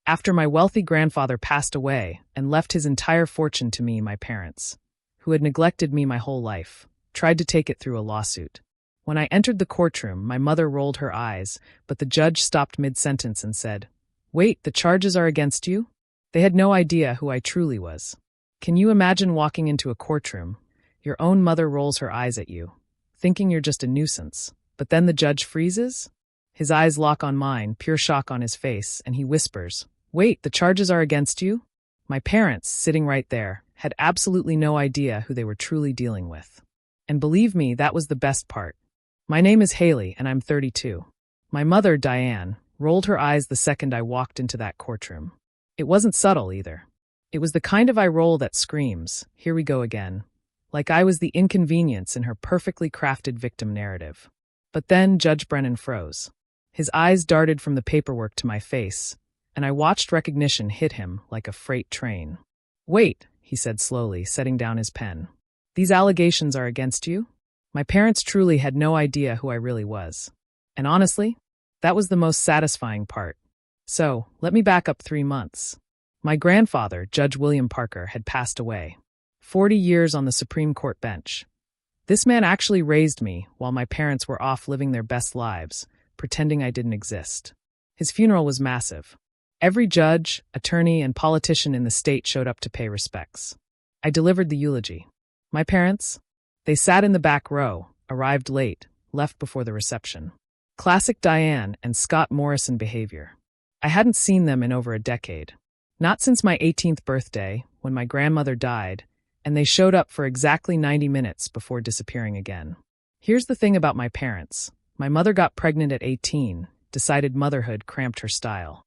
After my wealthy grandfather passed away and left his entire fortune to me, my parents, who had neglected me my whole life, tried to take it through a lawsuit. When I entered the courtroom, my mother rolled her eyes, but the judge stopped mid-sentence and said, "Wait, the charges are against you?" They had no idea who I truly was. Can you imagine walking into a courtroom? Your own mother rolls her eyes at you, thinking you're just a nuisance. But then the judge freezes? His eyes lock on mine, pure shock on his face, and he whispers, "Wait, the charges are against you?" My parents, sitting right there, had absolutely no idea who they were truly dealing with. And believe me, that was the best part. My name is Haley, and I'm 32. My mother, Diane, rolled her eyes the second I walked into that courtroom. It wasn't subtle either. It was the kind of eye roll that screams, "Here we go again," like I was the inconvenience in her perfectly crafted victim narrative. But then Judge Brennan froze. His eyes darted from the paperwork to my face, and I watched recognition hit him like a freight train. "Wait," he said slowly, setting down his pen. "These allegations are against you?" My parents truly had no idea who I really was. And honestly, that was the most satisfying part. So, let me back up 3 months. My grandfather, Judge William Parker, had passed away. 40 years on the Supreme Court bench. This man actually raised me while my parents were off living their best lives, pretending I didn't exist. His funeral was massive. Every judge, attorney, and politician in the state showed up to pay respects. I delivered the eulogy. My parents? They sat in the back row, arrived late, left before the reception. Classic Diane and Scott Morrison behavior. I hadn't seen them in over a decade. Not since my 18th birthday, when my grandmother died, and they showed up for exactly 90 minutes before disappearing again. Here's the thing about my parents. My mother got pregnant at 18, decided motherhood cramped her style.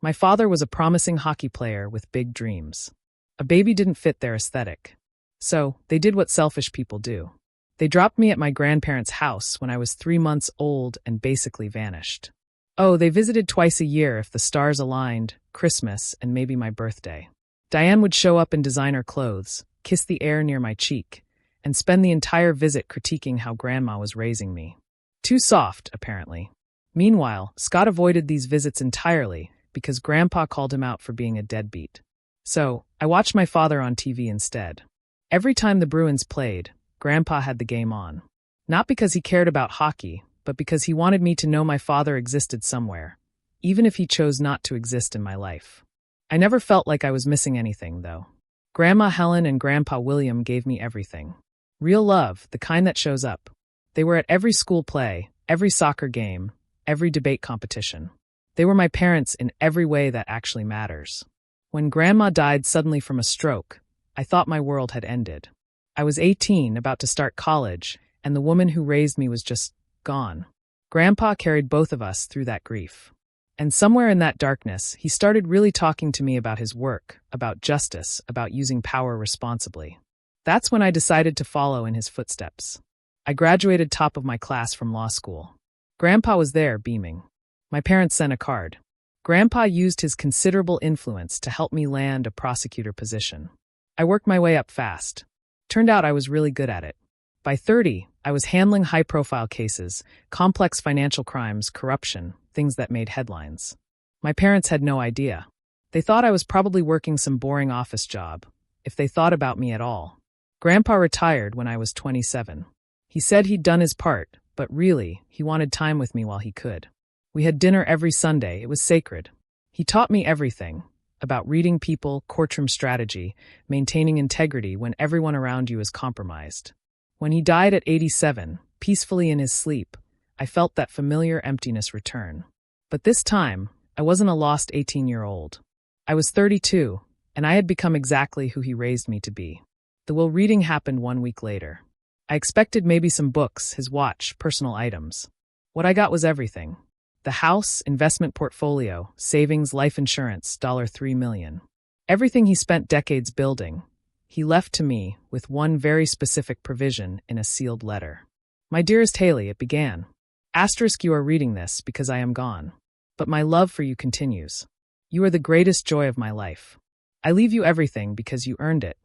My father was a promising hockey player with big dreams. A baby didn't fit their aesthetic. So, they did what selfish people do. They dropped me at my grandparents' house when I was 3 months old and basically vanished. Oh, they visited twice a year if the stars aligned, Christmas, and maybe my birthday. Diane would show up in designer clothes, kiss the air near my cheek, and spend the entire visit critiquing how Grandma was raising me. Too soft, apparently. Meanwhile, Scott avoided these visits entirely because Grandpa called him out for being a deadbeat. So, I watched my father on TV instead. Every time the Bruins played, Grandpa had the game on. Not because he cared about hockey, but because he wanted me to know my father existed somewhere, even if he chose not to exist in my life. I never felt like I was missing anything, though. Grandma Helen and Grandpa William gave me everything. Real love, the kind that shows up. They were at every school play, every soccer game, every debate competition. They were my parents in every way that actually matters. When Grandma died suddenly from a stroke, I thought my world had ended. I was 18, about to start college, and the woman who raised me was just gone. Grandpa carried both of us through that grief. And somewhere in that darkness, he started really talking to me about his work, about justice, about using power responsibly. That's when I decided to follow in his footsteps. I graduated top of my class from law school. Grandpa was there, beaming. My parents sent a card. Grandpa used his considerable influence to help me land a prosecutor position. I worked my way up fast. Turned out I was really good at it. By 30, I was handling high-profile cases, complex financial crimes, corruption, things that made headlines. My parents had no idea. They thought I was probably working some boring office job, if they thought about me at all. Grandpa retired when I was 27. He said he'd done his part, but really, he wanted time with me while he could. We had dinner every Sunday. It was sacred. He taught me everything, about reading people, courtroom strategy, maintaining integrity when everyone around you is compromised. When he died at 87, peacefully in his sleep, I felt that familiar emptiness return. But this time, I wasn't a lost 18-year-old. I was 32, and I had become exactly who he raised me to be. The will reading happened 1 week later. I expected maybe some books, his watch, personal items. What I got was everything. The house, investment portfolio, savings, life insurance, $3 million. Everything he spent decades building, he left to me with one very specific provision in a sealed letter. My dearest Haley, it began. Asterisk, you are reading this because I am gone. But my love for you continues. You are the greatest joy of my life. I leave you everything because you earned it.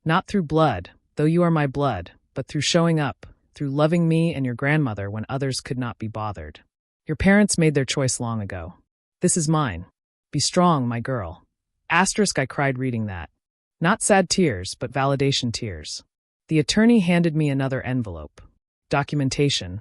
Not through blood, though you are my blood, but through showing up, through loving me and your grandmother when others could not be bothered. Your parents made their choice long ago. This is mine. Be strong, my girl. Asterisk, I cried reading that. Not sad tears, but validation tears. The attorney handed me another envelope. Documentation.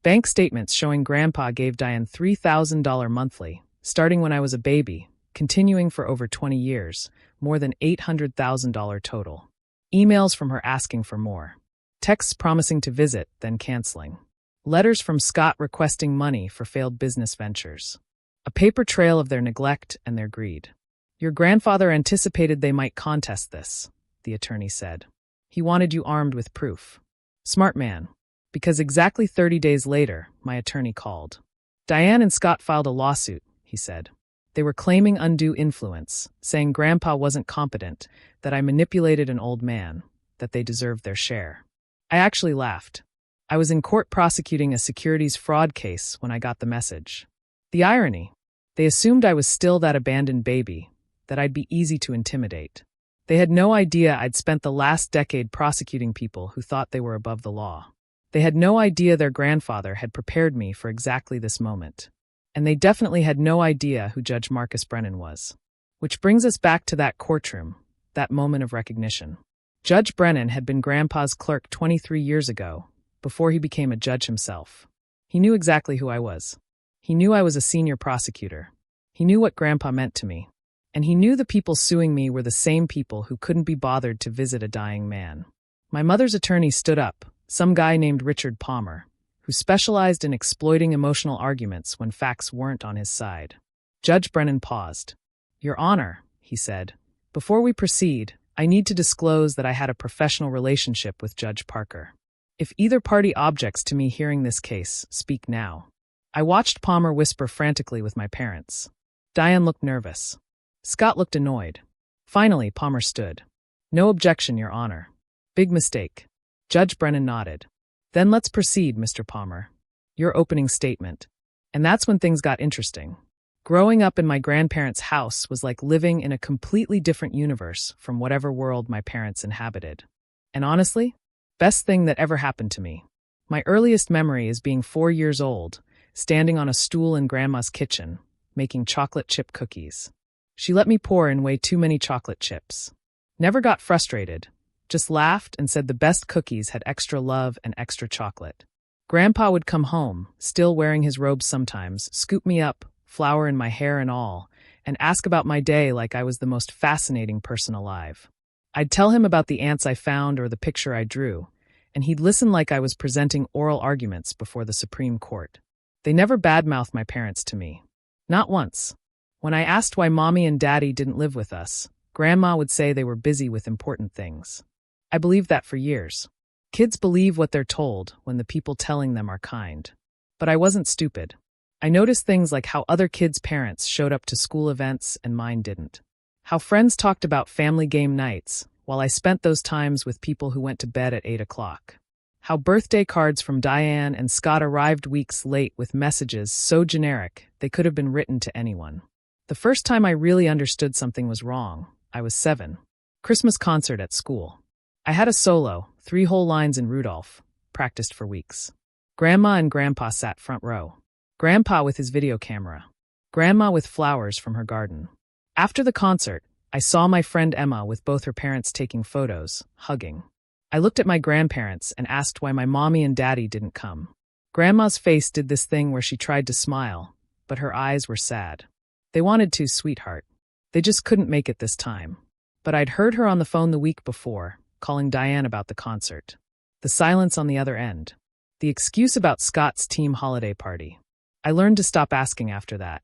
Bank statements showing Grandpa gave Diane $3,000 monthly, starting when I was a baby, continuing for over 20 years, more than $800,000 total. Emails from her asking for more. Texts promising to visit, then canceling. Letters from Scott requesting money for failed business ventures. A paper trail of their neglect and their greed. Your grandfather anticipated they might contest this, the attorney said. He wanted you armed with proof. Smart man. Because exactly 30 days later, my attorney called. Diane and Scott filed a lawsuit, he said. They were claiming undue influence, saying Grandpa wasn't competent, that I manipulated an old man, that they deserved their share. I actually laughed. I was in court prosecuting a securities fraud case when I got the message. The irony. They assumed I was still that abandoned baby, that I'd be easy to intimidate. They had no idea I'd spent the last decade prosecuting people who thought they were above the law. They had no idea their grandfather had prepared me for exactly this moment. And they definitely had no idea who Judge Marcus Brennan was. Which brings us back to that courtroom, that moment of recognition. Judge Brennan had been Grandpa's clerk 23 years ago, before he became a judge himself. He knew exactly who I was. He knew I was a senior prosecutor. He knew what Grandpa meant to me. And he knew the people suing me were the same people who couldn't be bothered to visit a dying man. My mother's attorney stood up, some guy named Richard Palmer, who specialized in exploiting emotional arguments when facts weren't on his side. Judge Brennan paused. Your Honor, he said, before we proceed, I need to disclose that I had a professional relationship with Judge Parker. If either party objects to me hearing this case, speak now. I watched Palmer whisper frantically with my parents. Diane looked nervous. Scott looked annoyed. Finally, Palmer stood. No objection, Your Honor. Big mistake. Judge Brennan nodded. Then let's proceed, Mr. Palmer. Your opening statement. And that's when things got interesting. Growing up in my grandparents' house was like living in a completely different universe from whatever world my parents inhabited. And honestly, best thing that ever happened to me. My earliest memory is being 4 years old, standing on a stool in Grandma's kitchen, making chocolate chip cookies. She let me pour in way too many chocolate chips. Never got frustrated, just laughed and said the best cookies had extra love and extra chocolate. Grandpa would come home, still wearing his robes sometimes, scoop me up, flour in my hair and all, and ask about my day like I was the most fascinating person alive. I'd tell him about the ants I found or the picture I drew, and he'd listen like I was presenting oral arguments before the Supreme Court. They never badmouthed my parents to me. Not once. When I asked why Mommy and Daddy didn't live with us, Grandma would say they were busy with important things. I believed that for years. Kids believe what they're told when the people telling them are kind. But I wasn't stupid. I noticed things like how other kids' parents showed up to school events and mine didn't. How friends talked about family game nights, while I spent those times with people who went to bed at 8 o'clock. How birthday cards from Diane and Scott arrived weeks late with messages so generic they could have been written to anyone. The first time I really understood something was wrong, I was 7. Christmas concert at school. I had a solo, 3 whole lines in Rudolph, practiced for weeks. Grandma and Grandpa sat front row. Grandpa with his video camera. Grandma with flowers from her garden. After the concert, I saw my friend Emma with both her parents taking photos, hugging. I looked at my grandparents and asked why my mommy and daddy didn't come. Grandma's face did this thing where she tried to smile, but her eyes were sad. They wanted to, sweetheart. They just couldn't make it this time. But I'd heard her on the phone the week before, calling Diane about the concert. The silence on the other end. The excuse about Scott's team holiday party. I learned to stop asking after that.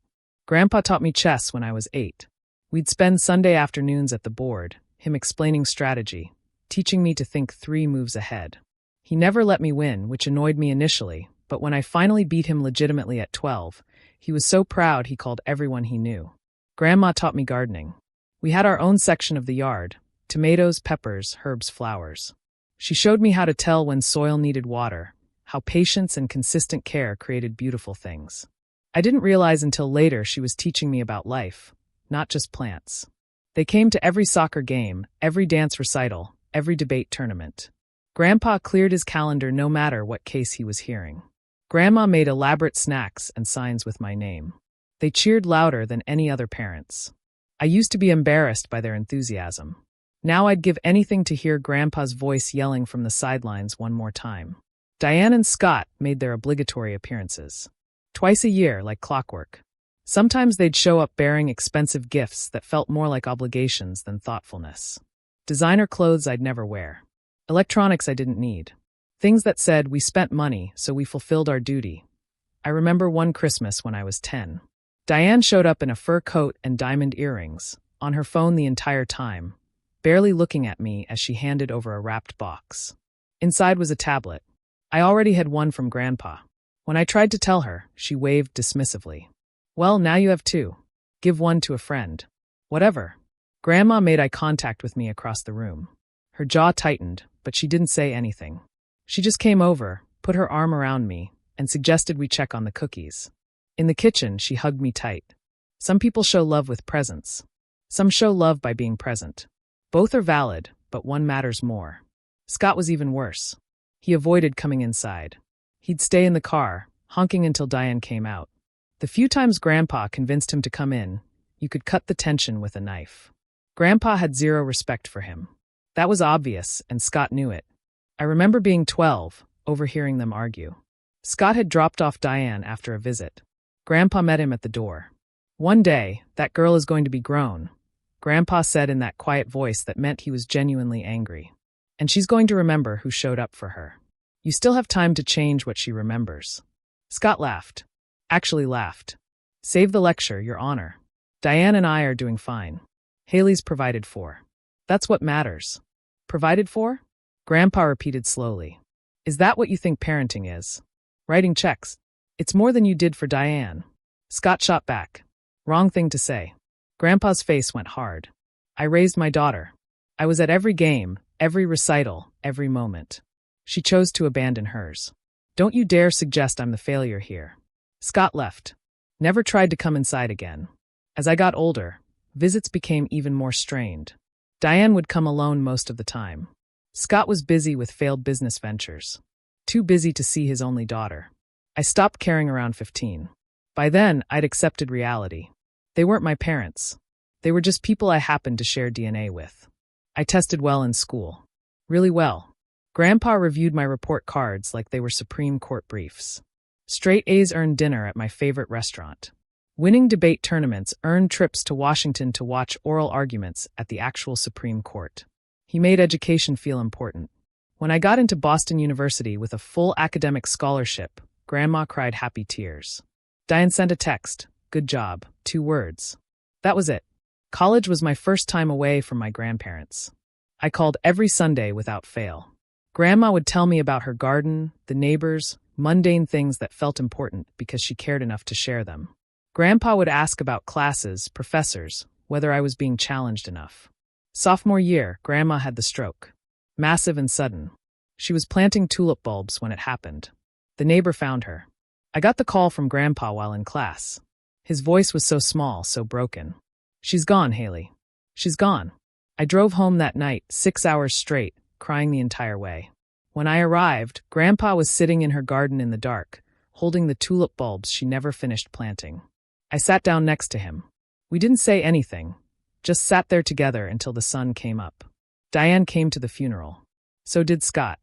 Grandpa taught me chess when I was 8. We'd spend Sunday afternoons at the board, him explaining strategy, teaching me to think 3 moves ahead. He never let me win, which annoyed me initially, but when I finally beat him legitimately at 12, he was so proud he called everyone he knew. Grandma taught me gardening. We had our own section of the yard, tomatoes, peppers, herbs, flowers. She showed me how to tell when soil needed water, how patience and consistent care created beautiful things. I didn't realize until later she was teaching me about life, not just plants. They came to every soccer game, every dance recital, every debate tournament. Grandpa cleared his calendar no matter what case he was hearing. Grandma made elaborate snacks and signs with my name. They cheered louder than any other parents. I used to be embarrassed by their enthusiasm. Now I'd give anything to hear Grandpa's voice yelling from the sidelines one more time. Diane and Scott made their obligatory appearances. Twice a year, like clockwork. Sometimes they'd show up bearing expensive gifts that felt more like obligations than thoughtfulness. Designer clothes I'd never wear. Electronics I didn't need. Things that said we spent money, so we fulfilled our duty. I remember one Christmas when I was 10. Diane showed up in a fur coat and diamond earrings, on her phone the entire time, barely looking at me as she handed over a wrapped box. Inside was a tablet. I already had one from Grandpa. When I tried to tell her, she waved dismissively. Well, now you have two. Give one to a friend. Whatever. Grandma made eye contact with me across the room. Her jaw tightened, but she didn't say anything. She just came over, put her arm around me, and suggested we check on the cookies. In the kitchen, she hugged me tight. Some people show love with presents. Some show love by being present. Both are valid, but one matters more. Scott was even worse. He avoided coming inside. He'd stay in the car, honking until Diane came out. The few times Grandpa convinced him to come in, you could cut the tension with a knife. Grandpa had zero respect for him. That was obvious, and Scott knew it. I remember being 12, overhearing them argue. Scott had dropped off Diane after a visit. Grandpa met him at the door. One day, that girl is going to be grown, Grandpa said in that quiet voice that meant he was genuinely angry. And she's going to remember who showed up for her. You still have time to change what she remembers. Scott laughed. Actually laughed. Save the lecture, Your Honor. Diane and I are doing fine. Haley's provided for. That's what matters. Provided for? Grandpa repeated slowly. Is that what you think parenting is? Writing checks. It's more than you did for Diane. Scott shot back. Wrong thing to say. Grandpa's face went hard. I raised my daughter. I was at every game, every recital, every moment. She chose to abandon hers. Don't you dare suggest I'm the failure here. Scott left. Never tried to come inside again. As I got older, visits became even more strained. Diane would come alone most of the time. Scott was busy with failed business ventures. Too busy to see his only daughter. I stopped caring around 15. By then, I'd accepted reality. They weren't my parents. They were just people I happened to share DNA with. I tested well in school. Really well. Grandpa reviewed my report cards like they were Supreme Court briefs. Straight A's earned dinner at my favorite restaurant. Winning debate tournaments earned trips to Washington to watch oral arguments at the actual Supreme Court. He made education feel important. When I got into Boston University with a full academic scholarship, Grandma cried happy tears. Diane sent a text, good job, 2 words. That was it. College was my first time away from my grandparents. I called every Sunday without fail. Grandma would tell me about her garden, the neighbors, mundane things that felt important because she cared enough to share them. Grandpa would ask about classes, professors, whether I was being challenged enough. Sophomore year, Grandma had the stroke. Massive and sudden. She was planting tulip bulbs when it happened. The neighbor found her. I got the call from Grandpa while in class. His voice was so small, so broken. She's gone, Haley. She's gone. I drove home that night, 6 hours straight, crying the entire way. When I arrived, Grandpa was sitting in her garden in the dark, holding the tulip bulbs she never finished planting. I sat down next to him. We didn't say anything, just sat there together until the sun came up. Diane came to the funeral. So did Scott.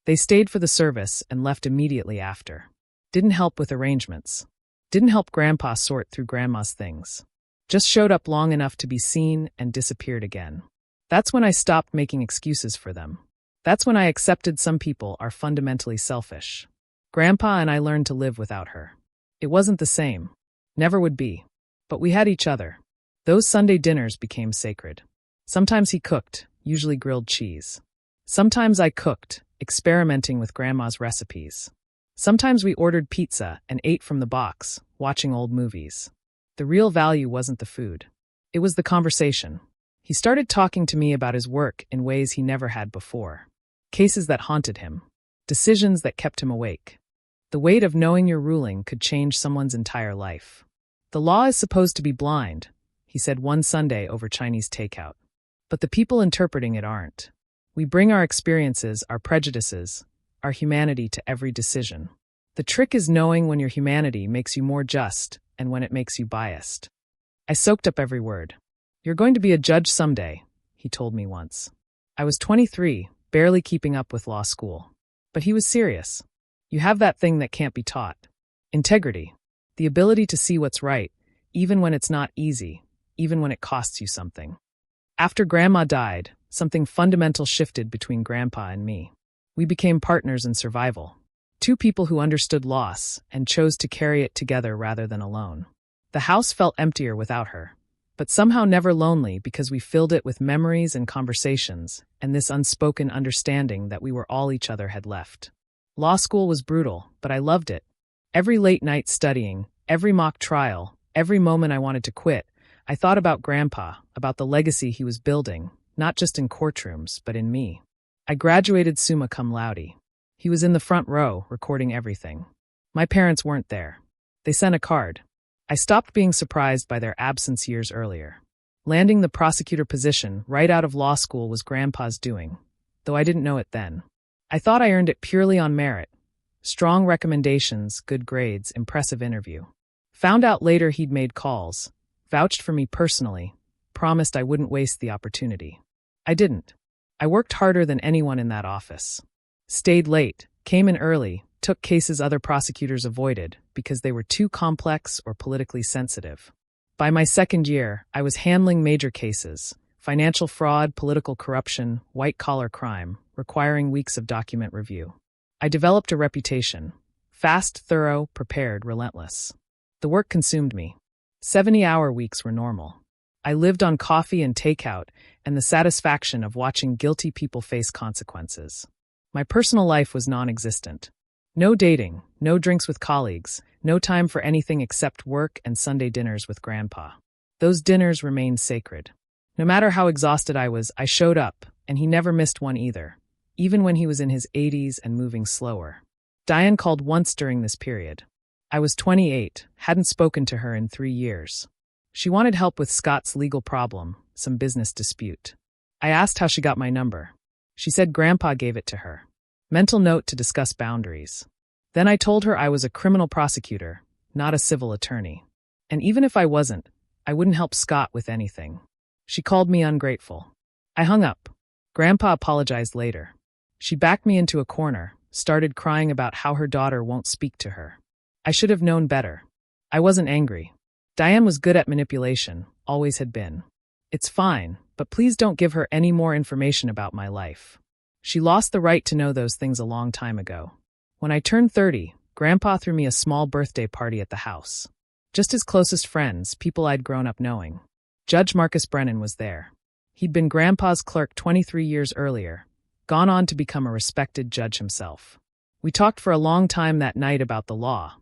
They stayed for the service and left immediately after. Didn't help with arrangements. Didn't help Grandpa sort through Grandma's things. Just showed up long enough to be seen and disappeared again. That's when I stopped making excuses for them. That's when I accepted some people are fundamentally selfish. Grandpa and I learned to live without her. It wasn't the same. Never would be. But we had each other. Those Sunday dinners became sacred. Sometimes he cooked, usually grilled cheese. Sometimes I cooked, experimenting with Grandma's recipes. Sometimes we ordered pizza and ate from the box, watching old movies. The real value wasn't the food. It was the conversation. He started talking to me about his work in ways he never had before. Cases that haunted him. Decisions that kept him awake. The weight of knowing your ruling could change someone's entire life. The law is supposed to be blind, he said one Sunday over Chinese takeout. But the people interpreting it aren't. We bring our experiences, our prejudices, our humanity to every decision. The trick is knowing when your humanity makes you more just, and when it makes you biased. I soaked up every word. "You're going to be a judge someday," he told me once. I was 23, barely keeping up with law school. But he was serious. "You have that thing that can't be taught. Integrity. The ability to see what's right, even when it's not easy, even when it costs you something." After Grandma died, something fundamental shifted between Grandpa and me. We became partners in survival. Two people who understood loss and chose to carry it together rather than alone. The house felt emptier without her, but somehow never lonely because we filled it with memories and conversations and this unspoken understanding that we were all each other had left. Law school was brutal, but I loved it. Every late night studying, every mock trial, every moment I wanted to quit, I thought about Grandpa, about the legacy he was building, not just in courtrooms, but in me. I graduated summa cum laude. He was in the front row, recording everything. My parents weren't there. They sent a card. I stopped being surprised by their absence years earlier. Landing the prosecutor position right out of law school was Grandpa's doing, though I didn't know it then. I thought I earned it purely on merit. Strong recommendations, good grades, impressive interview. Found out later he'd made calls, vouched for me personally, promised I wouldn't waste the opportunity. I didn't. I worked harder than anyone in that office. Stayed late, came in early, took cases other prosecutors avoided because they were too complex or politically sensitive. By my second year, I was handling major cases, financial fraud, political corruption, white-collar crime, requiring weeks of document review. I developed a reputation. Fast, thorough, prepared, relentless. The work consumed me. 70-hour weeks were normal. I lived on coffee and takeout and the satisfaction of watching guilty people face consequences. My personal life was non-existent. No dating, no drinks with colleagues, no time for anything except work and Sunday dinners with Grandpa. Those dinners remained sacred. No matter how exhausted I was, I showed up, and he never missed one either, even when he was in his 80s and moving slower. Diane called once during this period. I was 28, hadn't spoken to her in 3 years. She wanted help with Scott's legal problem, some business dispute. I asked how she got my number. She said Grandpa gave it to her. Mental note to discuss boundaries. Then I told her I was a criminal prosecutor, not a civil attorney. And even if I wasn't, I wouldn't help Scott with anything. She called me ungrateful. I hung up. Grandpa apologized later. She backed me into a corner, started crying about how her daughter won't speak to her. I should have known better. I wasn't angry. Diane was good at manipulation, always had been. "It's fine, but please don't give her any more information about my life." She lost the right to know those things a long time ago. When I turned 30, Grandpa threw me a small birthday party at the house. Just his closest friends, people I'd grown up knowing. Judge Marcus Brennan was there. He'd been Grandpa's clerk 23 years earlier, gone on to become a respected judge himself. We talked for a long time that night about the law.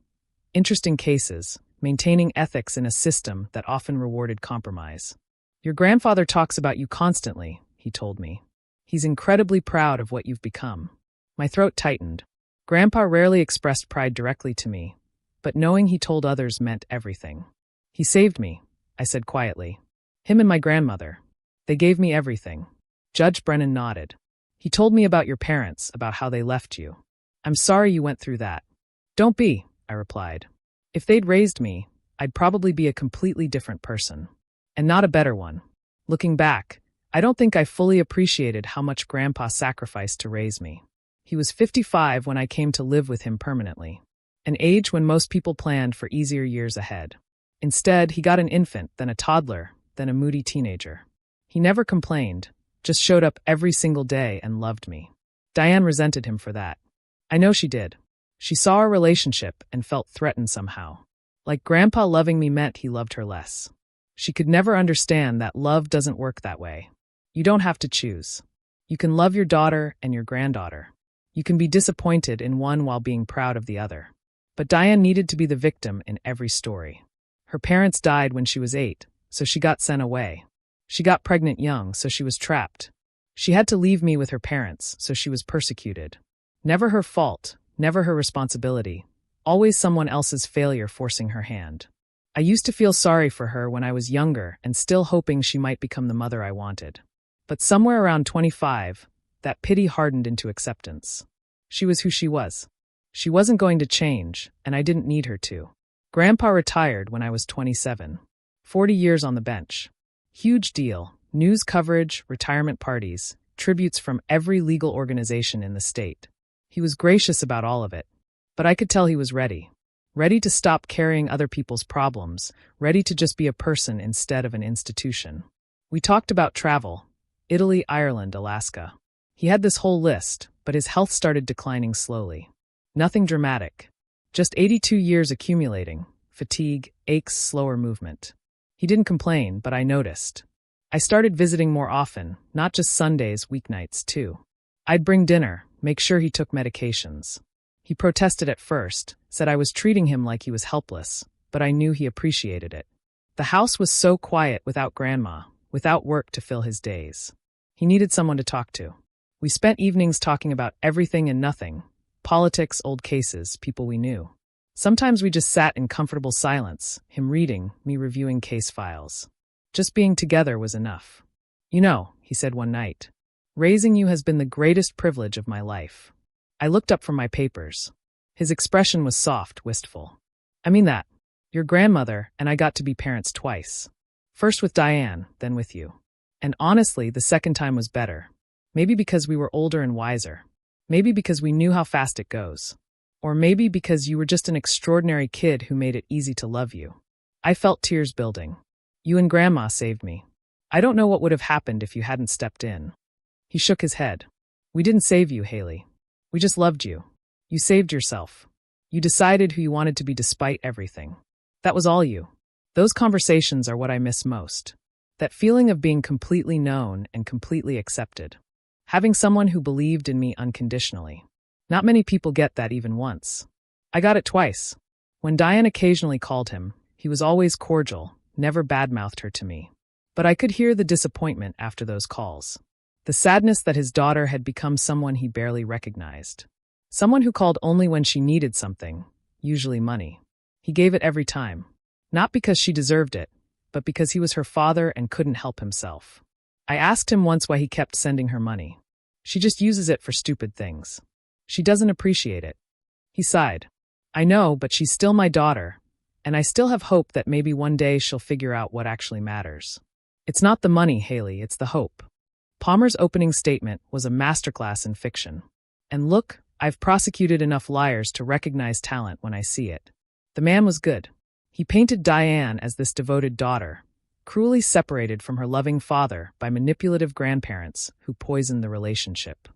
Interesting cases, maintaining ethics in a system that often rewarded compromise. "Your grandfather talks about you constantly," he told me. "He's incredibly proud of what you've become." My throat tightened. Grandpa rarely expressed pride directly to me, but knowing he told others meant everything. "He saved me," I said quietly. "Him and my grandmother. They gave me everything." Judge Brennan nodded. "He told me about your parents, about how they left you. I'm sorry you went through that." "Don't be," I replied. "If they'd raised me, I'd probably be a completely different person. And not a better one." Looking back, I don't think I fully appreciated how much Grandpa sacrificed to raise me. He was 55 when I came to live with him permanently, an age when most people planned for easier years ahead. Instead, he got an infant, then a toddler, then a moody teenager. He never complained, just showed up every single day and loved me. Diane resented him for that. I know she did. She saw our relationship and felt threatened somehow. Like Grandpa loving me meant he loved her less. She could never understand that love doesn't work that way. You don't have to choose. You can love your daughter and your granddaughter. You can be disappointed in one while being proud of the other. But Diane needed to be the victim in every story. Her parents died when she was 8, so she got sent away. She got pregnant young, so she was trapped. She had to leave me with her parents, so she was persecuted. Never her fault, never her responsibility. Always someone else's failure forcing her hand. I used to feel sorry for her when I was younger and still hoping she might become the mother I wanted. But somewhere around 25, that pity hardened into acceptance. She was who she was. She wasn't going to change, and I didn't need her to. Grandpa retired when I was 27. 40 years on the bench. Huge deal. News coverage, retirement parties, tributes from every legal organization in the state. He was gracious about all of it. But I could tell he was ready. Ready to stop carrying other people's problems, ready to just be a person instead of an institution. We talked about travel. Italy, Ireland, Alaska. He had this whole list, but his health started declining slowly. Nothing dramatic. Just 82 years accumulating. Fatigue, aches, slower movement. He didn't complain, but I noticed. I started visiting more often, not just Sundays, weeknights too. I'd bring dinner, make sure he took medications. He protested at first, said I was treating him like he was helpless, but I knew he appreciated it. The house was so quiet without Grandma, without work to fill his days. He needed someone to talk to. We spent evenings talking about everything and nothing. Politics, old cases, people we knew. Sometimes we just sat in comfortable silence, him reading, me reviewing case files. Just being together was enough. You know, he said one night, raising you has been the greatest privilege of my life. I looked up from my papers. His expression was soft, wistful. I mean that. Your grandmother and I got to be parents twice. First with Diane, then with you. And honestly, the second time was better. Maybe because we were older and wiser. Maybe because we knew how fast it goes. Or maybe because you were just an extraordinary kid who made it easy to love you. I felt tears building. You and Grandma saved me. I don't know what would have happened if you hadn't stepped in. He shook his head. We didn't save you, Haley. We just loved you. You saved yourself. You decided who you wanted to be despite everything. That was all you. Those conversations are what I miss most. That feeling of being completely known and completely accepted. Having someone who believed in me unconditionally. Not many people get that even once. I got it twice. When Diane occasionally called him, he was always cordial, never badmouthed her to me. But I could hear the disappointment after those calls. The sadness that his daughter had become someone he barely recognized. Someone who called only when she needed something, usually money. He gave it every time. Not because she deserved it, but because he was her father and couldn't help himself. I asked him once why he kept sending her money. She just uses it for stupid things. She doesn't appreciate it. He sighed. I know, but she's still my daughter, and I still have hope that maybe one day she'll figure out what actually matters. It's not the money, Haley, it's the hope. Palmer's opening statement was a masterclass in fiction. And look, I've prosecuted enough liars to recognize talent when I see it. The man was good. He painted Diane as this devoted daughter, cruelly separated from her loving father by manipulative grandparents who poisoned the relationship.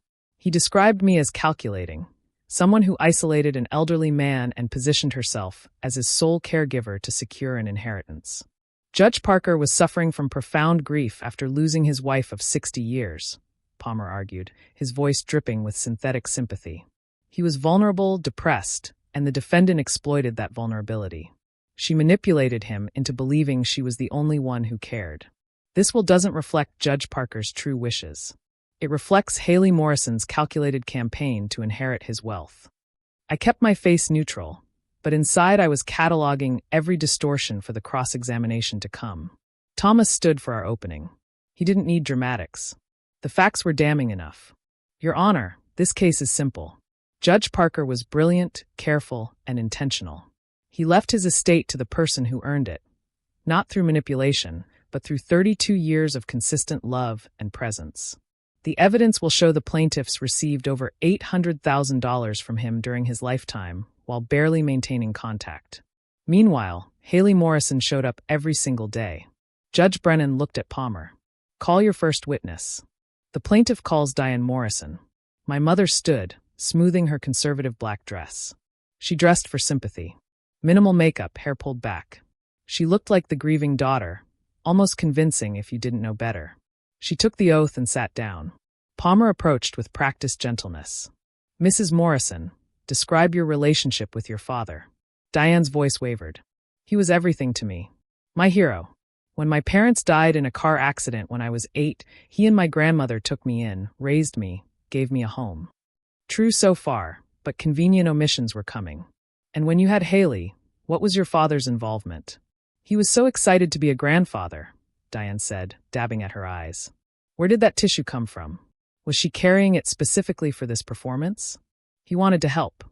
He described me as calculating, someone who isolated an elderly man and positioned herself as his sole caregiver to secure an inheritance. Judge Parker was suffering from profound grief after losing his wife of 60 years, Palmer argued, his voice dripping with synthetic sympathy. He was vulnerable, depressed, and the defendant exploited that vulnerability. She manipulated him into believing she was the only one who cared. This will doesn't reflect Judge Parker's true wishes. It reflects Haley Morrison's calculated campaign to inherit his wealth. I kept my face neutral, but inside I was cataloging every distortion for the cross-examination to come. Thomas stood for our opening. He didn't need dramatics. The facts were damning enough. Your Honor, this case is simple. Judge Parker was brilliant, careful, and intentional. He left his estate to the person who earned it, not through manipulation, but through 32 years of consistent love and presence. The evidence will show the plaintiffs received over $800,000 from him during his lifetime, while barely maintaining contact. Meanwhile, Haley Morrison showed up every single day. Judge Brennan looked at Palmer. Call your first witness. The plaintiff calls Diane Morrison. My mother stood, smoothing her conservative black dress. She dressed for sympathy. Minimal makeup, hair pulled back. She looked like the grieving daughter, almost convincing if you didn't know better. She took the oath and sat down. Palmer approached with practiced gentleness. Mrs. Morrison, describe your relationship with your father. Diane's voice wavered. He was everything to me. My hero. When my parents died in a car accident when I was 8, he and my grandmother took me in, raised me, gave me a home. True so far, but convenient omissions were coming. And when you had Haley, what was your father's involvement? He was so excited to be a grandfather, Diane said, dabbing at her eyes. Where did that tissue come from? Was she carrying it specifically for this performance? He wanted to help.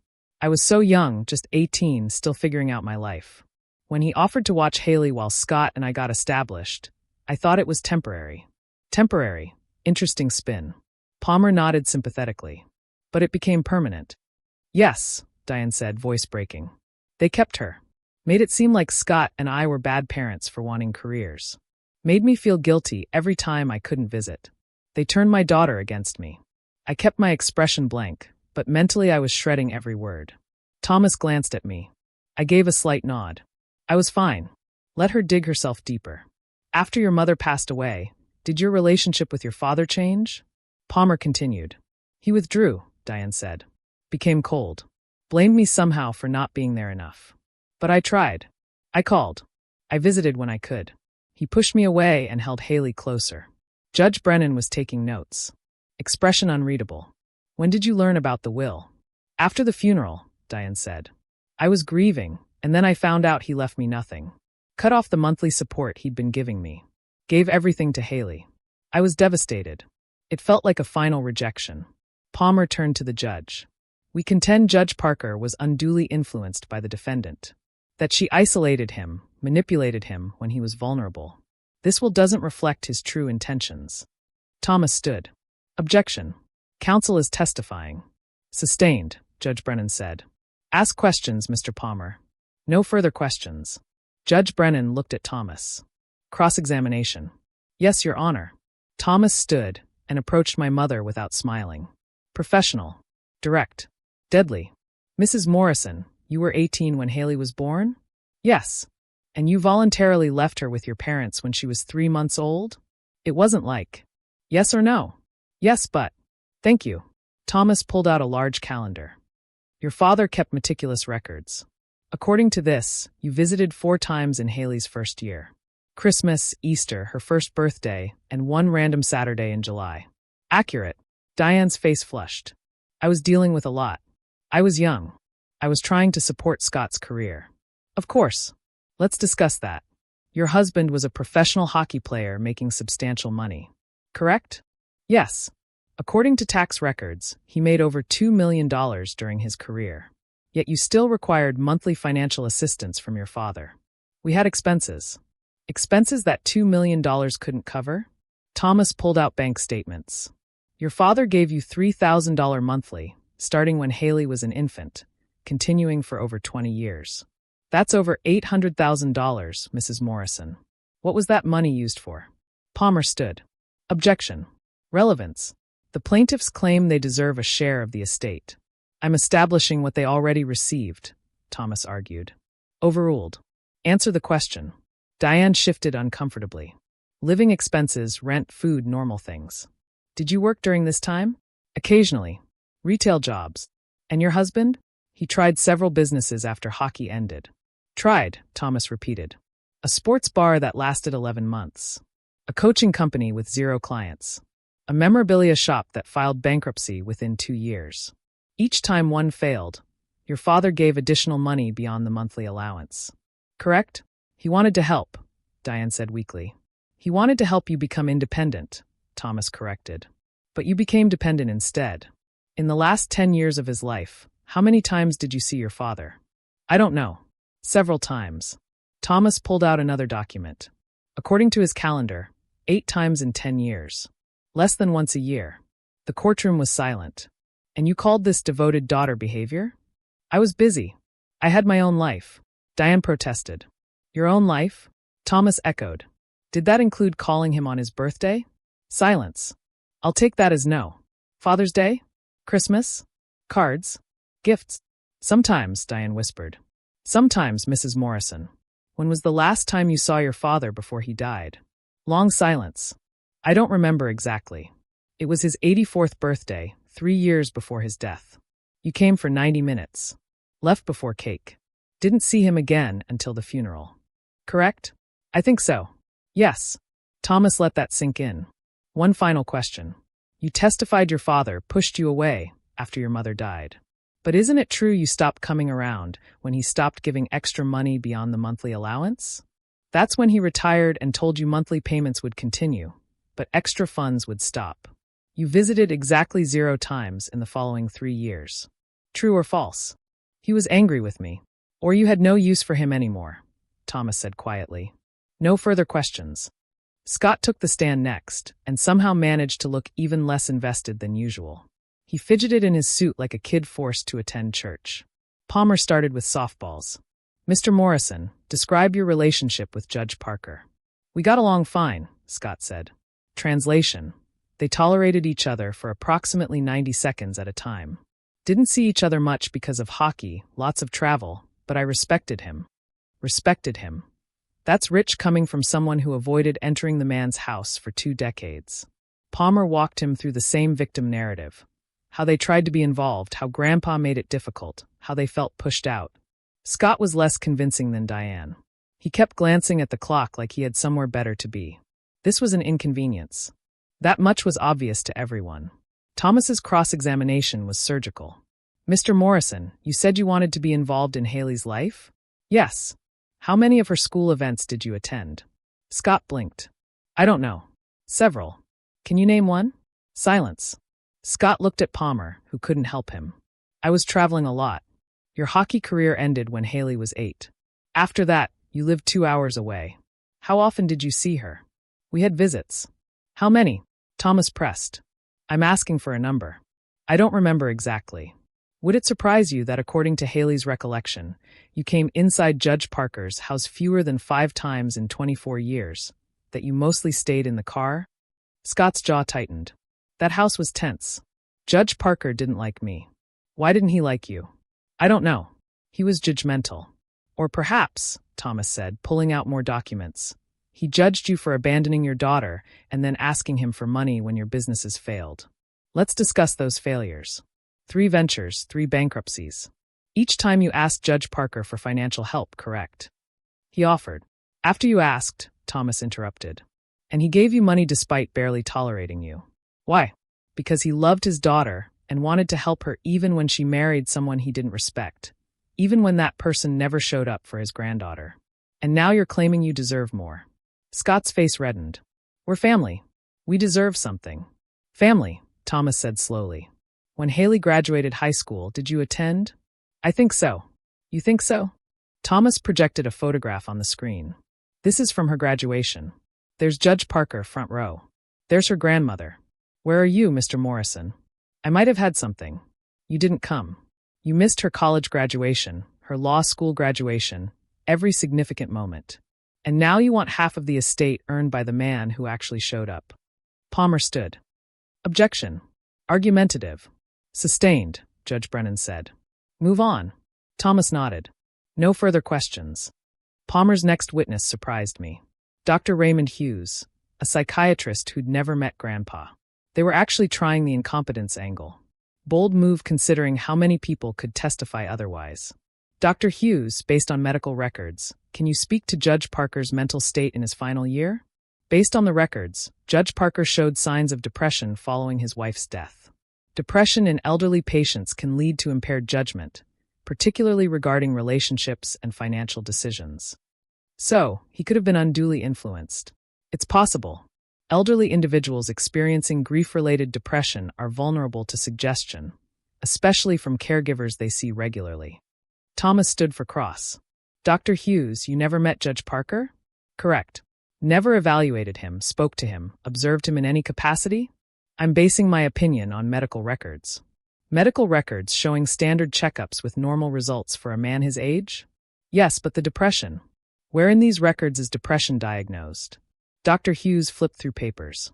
I was so young, just 18, still figuring out my life. When he offered to watch Haley while Scott and I got established, I thought it was temporary. Temporary. Interesting spin. Palmer nodded sympathetically. But it became permanent. Yes, Diane said, voice breaking. They kept her. Made it seem like Scott and I were bad parents for wanting careers. Made me feel guilty every time I couldn't visit. They turned my daughter against me. I kept my expression blank, but mentally I was shredding every word. Thomas glanced at me. I gave a slight nod. I was fine. Let her dig herself deeper. After your mother passed away, did your relationship with your father change? Palmer continued. He withdrew, Diane said. Became cold. Blamed me somehow for not being there enough. But I tried. I called. I visited when I could. He pushed me away and held Haley closer. Judge Brennan was taking notes. Expression unreadable. When did you learn about the will? After the funeral, Diane said. I was grieving, and then I found out he left me nothing. Cut off the monthly support he'd been giving me. Gave everything to Haley. I was devastated. It felt like a final rejection. Palmer turned to the judge. We contend Judge Parker was unduly influenced by the defendant. That she isolated him, manipulated him when he was vulnerable. This will doesn't reflect his true intentions. Thomas stood. Objection. Counsel is testifying. Sustained, Judge Brennan said. Ask questions, Mr. Palmer. No further questions. Judge Brennan looked at Thomas. Cross-examination. Yes, Your Honor. Thomas stood and approached my mother without smiling. Professional. Direct. Deadly. Mrs. Morrison, you were 18 when Haley was born? Yes. And you voluntarily left her with your parents when she was 3 months old? It wasn't like. Yes or no? Yes, but. Thank you. Thomas pulled out a large calendar. Your father kept meticulous records. According to this, you visited 4 times in Haley's first year. Christmas, Easter, her first birthday, and 1 random Saturday in July. Accurate. Diane's face flushed. I was dealing with a lot. I was young. I was trying to support Scott's career. Of course. Let's discuss that. Your husband was a professional hockey player making substantial money. Correct? Yes. According to tax records, he made over $2 million during his career. Yet you still required monthly financial assistance from your father. We had expenses. Expenses that $2 million couldn't cover? Thomas pulled out bank statements. Your father gave you $3,000 monthly, starting when Haley was an infant, continuing for over 20 years. That's over $800,000, Mrs. Morrison. What was that money used for? Palmer stood. Objection. Relevance. The plaintiffs claim they deserve a share of the estate. I'm establishing what they already received, Thomas argued. Overruled. Answer the question. Diane shifted uncomfortably. Living expenses, rent, food, normal things. Did you work during this time? Occasionally. Retail jobs. And your husband? He tried several businesses after hockey ended. Tried, Thomas repeated. A sports bar that lasted 11 months. A coaching company with 0 clients. A memorabilia shop that filed bankruptcy within 2 years. Each time one failed, your father gave additional money beyond the monthly allowance. Correct? He wanted to help, Diane said weakly. He wanted to help you become independent, Thomas corrected. But you became dependent instead. In the last 10 years of his life, how many times did you see your father? I don't know. Several times. Thomas pulled out another document. According to his calendar, 8 times in 10 years. Less than once a year. The courtroom was silent. And you called this devoted daughter behavior? I was busy. I had my own life. Diane protested. Your own life? Thomas echoed. Did that include calling him on his birthday? Silence. I'll take that as no. Father's Day? Christmas? Cards? Gifts? Sometimes, Diane whispered. Sometimes, Mrs. Morrison. When was the last time you saw your father before he died? Long silence. I don't remember exactly. It was his 84th birthday, 3 years before his death. You came for 90 minutes. Left before cake. Didn't see him again until the funeral. Correct? I think so. Yes. Thomas let that sink in. One final question. You testified your father pushed you away after your mother died. But isn't it true you stopped coming around when he stopped giving extra money beyond the monthly allowance? That's when he retired and told you monthly payments would continue, but extra funds would stop. You visited exactly 0 times in the following 3 years. True or false? He was angry with me. Or you had no use for him anymore. Thomas said quietly. No further questions. Scott took the stand next, and somehow managed to look even less invested than usual. He fidgeted in his suit like a kid forced to attend church. Palmer started with softballs. Mr. Morrison, describe your relationship with Judge Parker. We got along fine, Scott said. Translation. They tolerated each other for approximately 90 seconds at a time. Didn't see each other much because of hockey, lots of travel, but I respected him. Respected him. That's rich coming from someone who avoided entering the man's house for 2 decades. Palmer walked him through the same victim narrative. How they tried to be involved, how Grandpa made it difficult, how they felt pushed out. Scott was less convincing than Diane. He kept glancing at the clock like he had somewhere better to be. This was an inconvenience. That much was obvious to everyone. Thomas's cross-examination was surgical. Mr. Morrison, you said you wanted to be involved in Haley's life? Yes. How many of her school events did you attend? Scott blinked. I don't know. Several. Can you name one? Silence. Scott looked at Palmer, who couldn't help him. I was traveling a lot. Your hockey career ended when Haley was 8. After that, you lived 2 hours away. How often did you see her? We had visits. How many? Thomas pressed. I'm asking for a number. I don't remember exactly. Would it surprise you that according to Haley's recollection, you came inside Judge Parker's house fewer than 5 times in 24 years, that you mostly stayed in the car? Scott's jaw tightened. That house was tense. Judge Parker didn't like me. Why didn't he like you? I don't know. He was judgmental. Or perhaps, Thomas said, pulling out more documents, he judged you for abandoning your daughter and then asking him for money when your businesses failed. Let's discuss those failures. 3 ventures, 3 bankruptcies. Each time you asked Judge Parker for financial help, correct? He offered. After you asked, Thomas interrupted. And he gave you money despite barely tolerating you. Why? Because he loved his daughter and wanted to help her even when she married someone he didn't respect, even when that person never showed up for his granddaughter. And now you're claiming you deserve more. Scott's face reddened. We're family. We deserve something. Family, Thomas said slowly. When Haley graduated high school, did you attend? I think so. You think so? Thomas projected a photograph on the screen. This is from her graduation. There's Judge Parker, front row. There's her grandmother. Where are you, Mr. Morrison? I might have had something. You didn't come. You missed her college graduation, her law school graduation, every significant moment. And now you want half of the estate earned by the man who actually showed up. Palmer stood. Objection. Argumentative. Sustained, Judge Brennan said. Move on. Thomas nodded. No further questions. Palmer's next witness surprised me. Dr. Raymond Hughes, a psychiatrist who'd never met Grandpa. They were actually trying the incompetence angle. Bold move considering how many people could testify otherwise. Dr. Hughes, based on medical records, can you speak to Judge Parker's mental state in his final year? Based on the records, Judge Parker showed signs of depression following his wife's death. Depression in elderly patients can lead to impaired judgment, particularly regarding relationships and financial decisions. So, he could have been unduly influenced. It's possible. Elderly individuals experiencing grief-related depression are vulnerable to suggestion, especially from caregivers they see regularly. Thomas stood for cross. Dr. Hughes, you never met Judge Parker? Correct. Never evaluated him, spoke to him, observed him in any capacity? I'm basing my opinion on medical records. Medical records showing standard checkups with normal results for a man his age? Yes, but the depression. Where in these records is depression diagnosed? Dr. Hughes flipped through papers.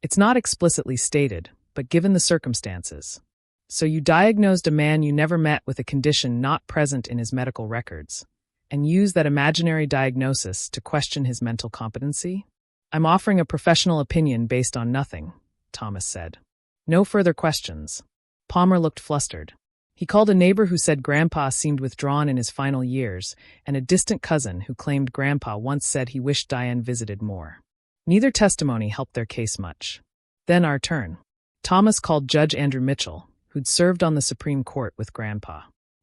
It's not explicitly stated, but given the circumstances. So you diagnosed a man you never met with a condition not present in his medical records, and used that imaginary diagnosis to question his mental competency? I'm offering a professional opinion based on nothing, Thomas said. No further questions. Palmer looked flustered. He called a neighbor who said Grandpa seemed withdrawn in his final years, and a distant cousin who claimed Grandpa once said he wished Diane visited more. Neither testimony helped their case much. Then our turn. Thomas called Judge Andrew Mitchell, who'd served on the Supreme Court with Grandpa.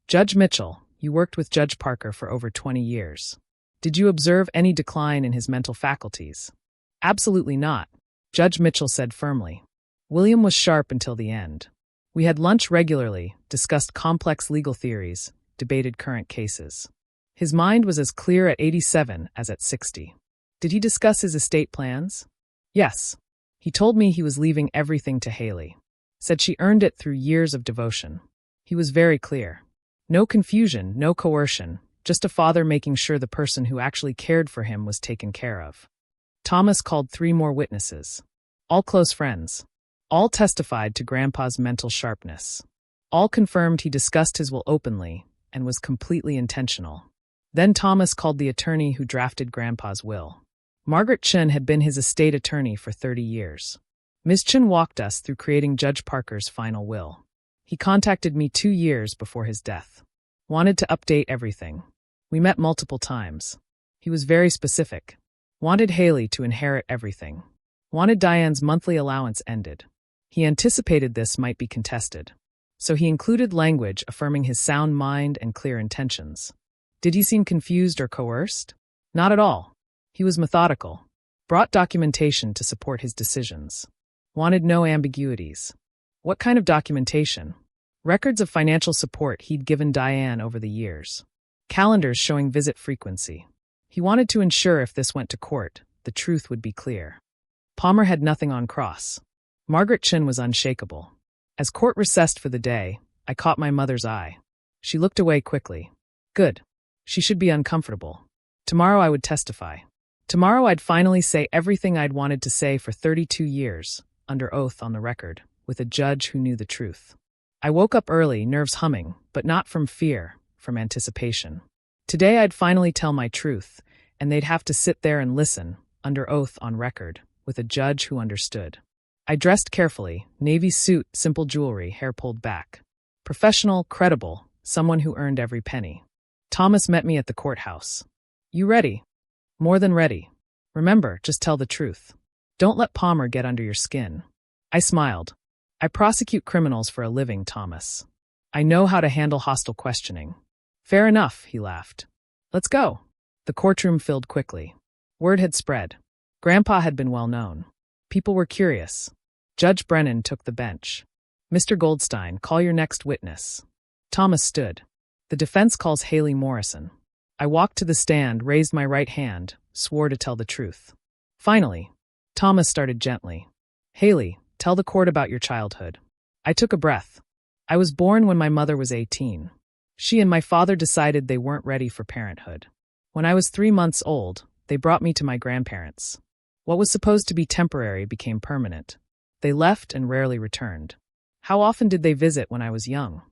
Judge Mitchell, you worked with Judge Parker for over 20 years. Did you observe any decline in his mental faculties? Absolutely not, Judge Mitchell said firmly. William was sharp until the end. We had lunch regularly, discussed complex legal theories, debated current cases. His mind was as clear at 87 as at 60. Did he discuss his estate plans? Yes. He told me he was leaving everything to Haley. Said she earned it through years of devotion. He was very clear. No confusion, no coercion, just a father making sure the person who actually cared for him was taken care of. Thomas called 3 more witnesses. All close friends. All testified to Grandpa's mental sharpness. All confirmed he discussed his will openly and was completely intentional. Then Thomas called the attorney who drafted Grandpa's will. Margaret Chin had been his estate attorney for 30 years. Ms. Chin walked us through creating Judge Parker's final will. He contacted me 2 years before his death. Wanted to update everything. We met multiple times. He was very specific. Wanted Haley to inherit everything. Wanted Diane's monthly allowance ended. He anticipated this might be contested. So he included language affirming his sound mind and clear intentions. Did he seem confused or coerced? Not at all. He was methodical. Brought documentation to support his decisions. Wanted no ambiguities. What kind of documentation? Records of financial support he'd given Diane over the years. Calendars showing visit frequency. He wanted to ensure if this went to court, the truth would be clear. Palmer had nothing on cross. Margaret Chin was unshakable. As court recessed for the day, I caught my mother's eye. She looked away quickly. Good. She should be uncomfortable. Tomorrow I would testify. Tomorrow I'd finally say everything I'd wanted to say for 32 years, under oath on the record, with a judge who knew the truth. I woke up early, nerves humming, but not from fear, from anticipation. Today I'd finally tell my truth, and they'd have to sit there and listen, under oath on record, with a judge who understood. I dressed carefully, navy suit, simple jewelry, hair pulled back. Professional, credible, someone who earned every penny. Thomas met me at the courthouse. You ready? More than ready. Remember, just tell the truth. Don't let Palmer get under your skin. I smiled. I prosecute criminals for a living, Thomas. I know how to handle hostile questioning. Fair enough, he laughed. Let's go. The courtroom filled quickly. Word had spread. Grandpa had been well known. People were curious. Judge Brennan took the bench. Mr. Goldstein, call your next witness. Thomas stood. The defense calls Haley Morrison. I walked to the stand, raised my right hand, swore to tell the truth. Finally, Thomas started gently. Haley, tell the court about your childhood. I took a breath. I was born when my mother was 18. She and my father decided they weren't ready for parenthood. When I was 3 months old, they brought me to my grandparents. What was supposed to be temporary became permanent. They left and rarely returned. How often did they visit when I was young?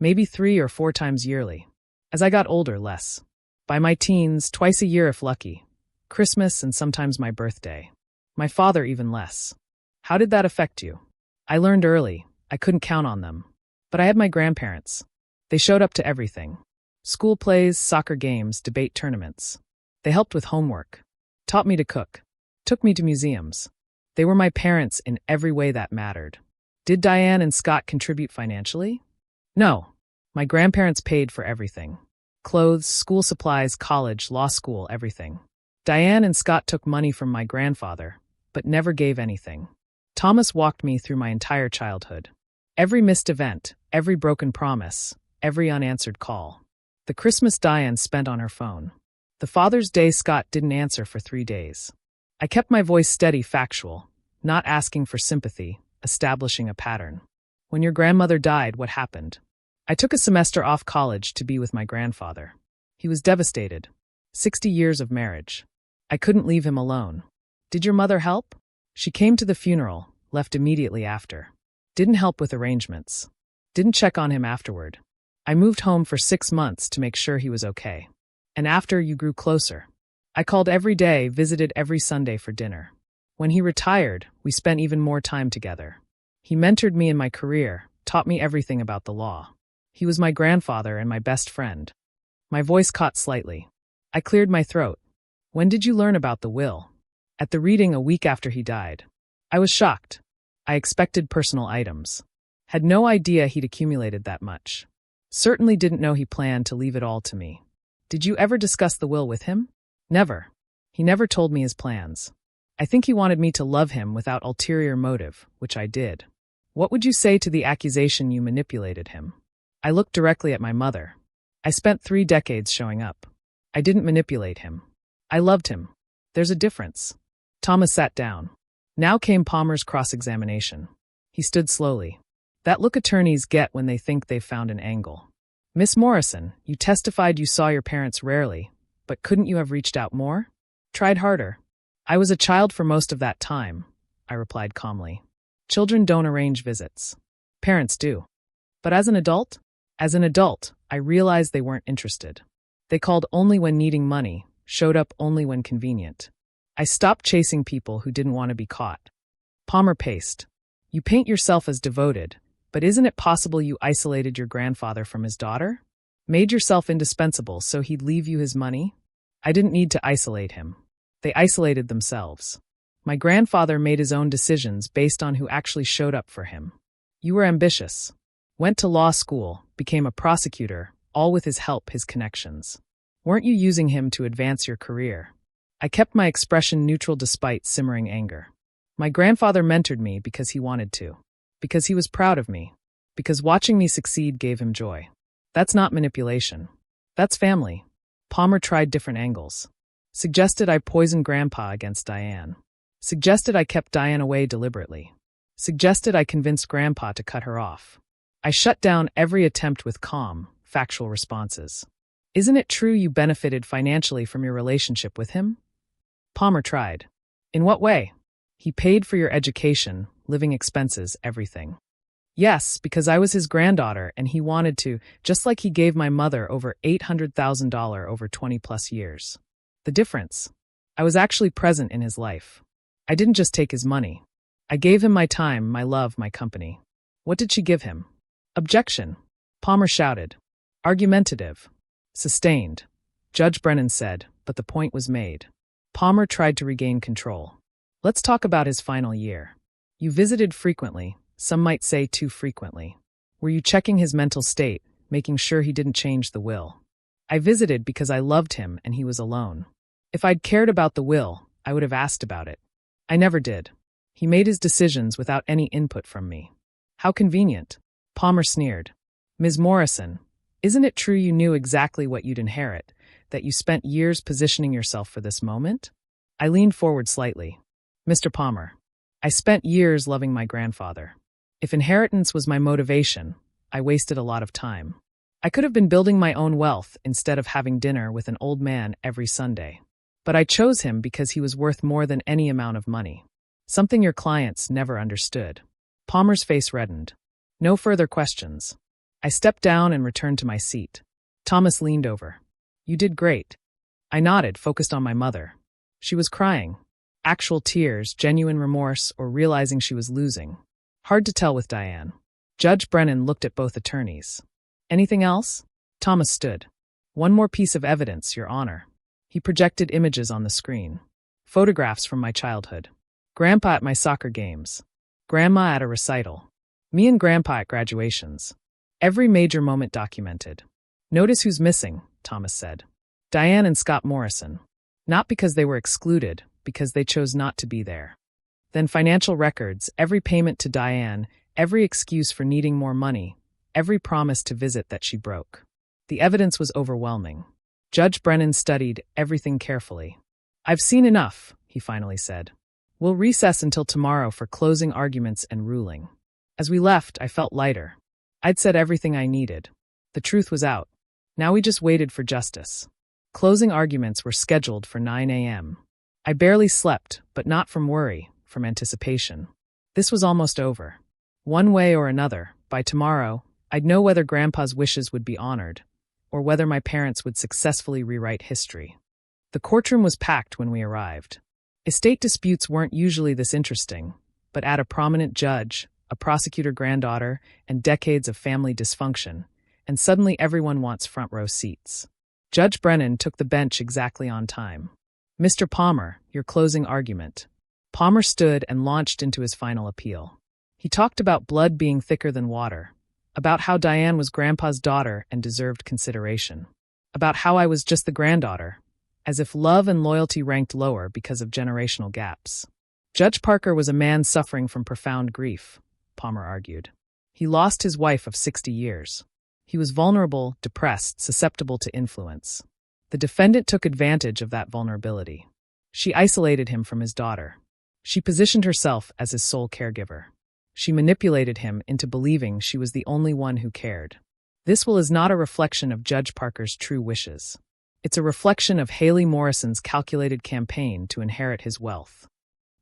Maybe 3 or 4 times yearly. As I got older, less. By my teens, twice a year if lucky. Christmas and sometimes my birthday. My father even less. How did that affect you? I learned early. I couldn't count on them. But I had my grandparents. They showed up to everything. School plays, soccer games, debate tournaments. They helped with homework. Taught me to cook. Took me to museums. They were my parents in every way that mattered. Did Diane and Scott contribute financially? No. My grandparents paid for everything. Clothes, school supplies, college, law school, everything. Diane and Scott took money from my grandfather, but never gave anything. Thomas walked me through my entire childhood. Every missed event, every broken promise, every unanswered call. The Christmas Diane spent on her phone. The Father's Day Scott didn't answer for 3 days. I kept my voice steady, factual, not asking for sympathy, establishing a pattern. When your grandmother died, what happened? I took a semester off college to be with my grandfather. He was devastated. 60 years of marriage. I couldn't leave him alone. Did your mother help? She came to the funeral, left immediately after. Didn't help with arrangements. Didn't check on him afterward. I moved home for 6 months to make sure he was okay. And after, you grew closer. I called every day, visited every Sunday for dinner. When he retired, we spent even more time together. He mentored me in my career, taught me everything about the law. He was my grandfather and my best friend. My voice caught slightly. I cleared my throat. When did you learn about the will? At the reading a week after he died. I was shocked. I expected personal items. Had no idea he'd accumulated that much. Certainly didn't know he planned to leave it all to me. Did you ever discuss the will with him? Never. He never told me his plans. I think he wanted me to love him without ulterior motive, which I did. What would you say to the accusation you manipulated him? I looked directly at my mother. I spent 3 decades showing up. I didn't manipulate him. I loved him. There's a difference. Thomas sat down. Now came Palmer's cross-examination. He stood slowly. That look attorneys get when they think they've found an angle. Miss Morrison, you testified you saw your parents rarely, but couldn't you have reached out more? Tried harder. I was a child for most of that time, I replied calmly. Children don't arrange visits. Parents do. But as an adult? As an adult, I realized they weren't interested. They called only when needing money, showed up only when convenient. I stopped chasing people who didn't want to be caught. Palmer paced. You paint yourself as devoted, but isn't it possible you isolated your grandfather from his daughter? Made yourself indispensable so he'd leave you his money? I didn't need to isolate him. They isolated themselves. My grandfather made his own decisions based on who actually showed up for him. You were ambitious. Went to law school, became a prosecutor, all with his help, his connections. Weren't you using him to advance your career? I kept my expression neutral despite simmering anger. My grandfather mentored me because he wanted to. Because he was proud of me. Because watching me succeed gave him joy. That's not manipulation. That's family. Palmer tried different angles. Suggested I poisoned Grandpa against Diane. Suggested I kept Diane away deliberately. Suggested I convinced Grandpa to cut her off. I shut down every attempt with calm, factual responses. Isn't it true you benefited financially from your relationship with him? Palmer tried. In what way? He paid for your education, living expenses, everything. Yes, because I was his granddaughter and he wanted to, just like he gave my mother over $800,000 over 20-plus years. The difference? I was actually present in his life. I didn't just take his money. I gave him my time, my love, my company. What did she give him? Objection. Palmer shouted. Argumentative. Sustained. Judge Brennan said, but the point was made. Palmer tried to regain control. Let's talk about his final year. You visited frequently, some might say too frequently. Were you checking his mental state, making sure he didn't change the will? I visited because I loved him and he was alone. If I'd cared about the will, I would have asked about it. I never did. He made his decisions without any input from me. How convenient. Palmer sneered. Ms. Morrison, isn't it true you knew exactly what you'd inherit, that you spent years positioning yourself for this moment? I leaned forward slightly. Mr. Palmer, I spent years loving my grandfather. If inheritance was my motivation, I wasted a lot of time. I could have been building my own wealth instead of having dinner with an old man every Sunday. But I chose him because he was worth more than any amount of money. Something your clients never understood. Palmer's face reddened. No further questions. I stepped down and returned to my seat. Thomas leaned over. You did great. I nodded, focused on my mother. She was crying. Actual tears, genuine remorse, or realizing she was losing. Hard to tell with Diane. Judge Brennan looked at both attorneys. Anything else? Thomas stood. One more piece of evidence, Your Honor. He projected images on the screen. Photographs from my childhood. Grandpa at my soccer games. Grandma at a recital. Me and Grandpa at graduations. Every major moment documented. Notice who's missing, Thomas said. Diane and Scott Morrison. Not because they were excluded, because they chose not to be there. Then financial records, every payment to Diane, every excuse for needing more money, every promise to visit that she broke. The evidence was overwhelming. Judge Brennan studied everything carefully. I've seen enough, he finally said. We'll recess until tomorrow for closing arguments and ruling. As we left, I felt lighter. I'd said everything I needed. The truth was out. Now we just waited for justice. Closing arguments were scheduled for 9 a.m. I barely slept, but not from worry, from anticipation. This was almost over. One way or another, by tomorrow, I'd know whether Grandpa's wishes would be honored, or whether my parents would successfully rewrite history. The courtroom was packed when we arrived. Estate disputes weren't usually this interesting, but add a prominent judge, a prosecutor granddaughter, and decades of family dysfunction, and suddenly everyone wants front row seats. Judge Brennan took the bench exactly on time. Mr. Palmer, your closing argument. Palmer stood and launched into his final appeal. He talked about blood being thicker than water, about how Diane was Grandpa's daughter and deserved consideration, about how I was just the granddaughter, as if love and loyalty ranked lower because of generational gaps. Judge Parker was a man suffering from profound grief, Palmer argued. He lost his wife of 60 years. He was vulnerable, depressed, susceptible to influence. The defendant took advantage of that vulnerability. She isolated him from his daughter. She positioned herself as his sole caregiver. She manipulated him into believing she was the only one who cared. This will is not a reflection of Judge Parker's true wishes. It's a reflection of Haley Morrison's calculated campaign to inherit his wealth.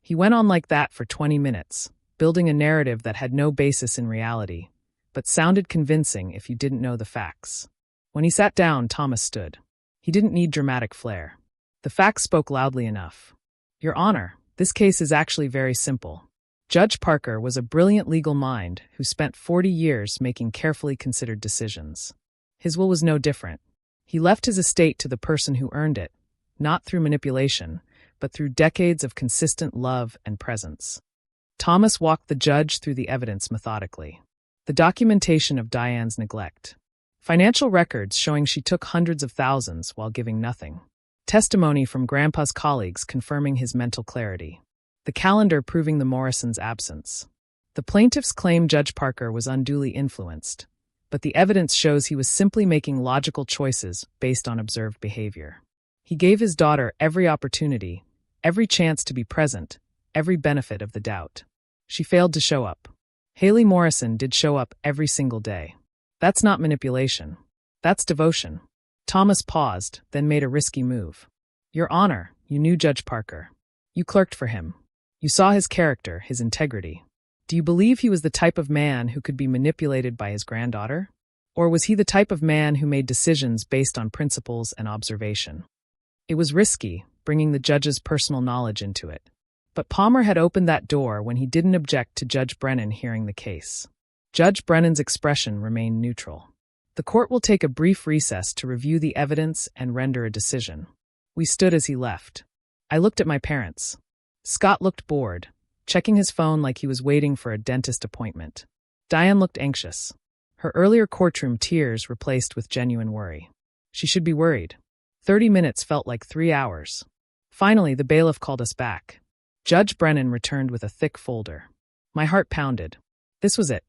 He went on like that for 20 minutes, building a narrative that had no basis in reality, but sounded convincing if you didn't know the facts. When he sat down, Thomas stood. He didn't need dramatic flair. The facts spoke loudly enough. Your Honor, this case is actually very simple. Judge Parker was a brilliant legal mind who spent 40 years making carefully considered decisions. His will was no different. He left his estate to the person who earned it, not through manipulation, but through decades of consistent love and presence. Thomas walked the judge through the evidence methodically. The documentation of Diane's neglect. Financial records showing she took hundreds of thousands while giving nothing. Testimony from Grandpa's colleagues confirming his mental clarity. The calendar proving the Morrisons' absence. The plaintiffs claim Judge Parker was unduly influenced, but the evidence shows he was simply making logical choices based on observed behavior. He gave his daughter every opportunity, every chance to be present, every benefit of the doubt. She failed to show up. Haley Morrison did show up every single day. That's not manipulation. That's devotion. Thomas paused, then made a risky move. Your Honor, you knew Judge Parker. You clerked for him. You saw his character, his integrity. Do you believe he was the type of man who could be manipulated by his granddaughter? Or was he the type of man who made decisions based on principles and observation? It was risky, bringing the judge's personal knowledge into it. But Palmer had opened that door when he didn't object to Judge Brennan hearing the case. Judge Brennan's expression remained neutral. The court will take a brief recess to review the evidence and render a decision. We stood as he left. I looked at my parents. Scott looked bored, checking his phone like he was waiting for a dentist appointment. Diane looked anxious. Her earlier courtroom tears replaced with genuine worry. She should be worried. 30 minutes felt like 3 hours. Finally, the bailiff called us back. Judge Brennan returned with a thick folder. My heart pounded. This was it.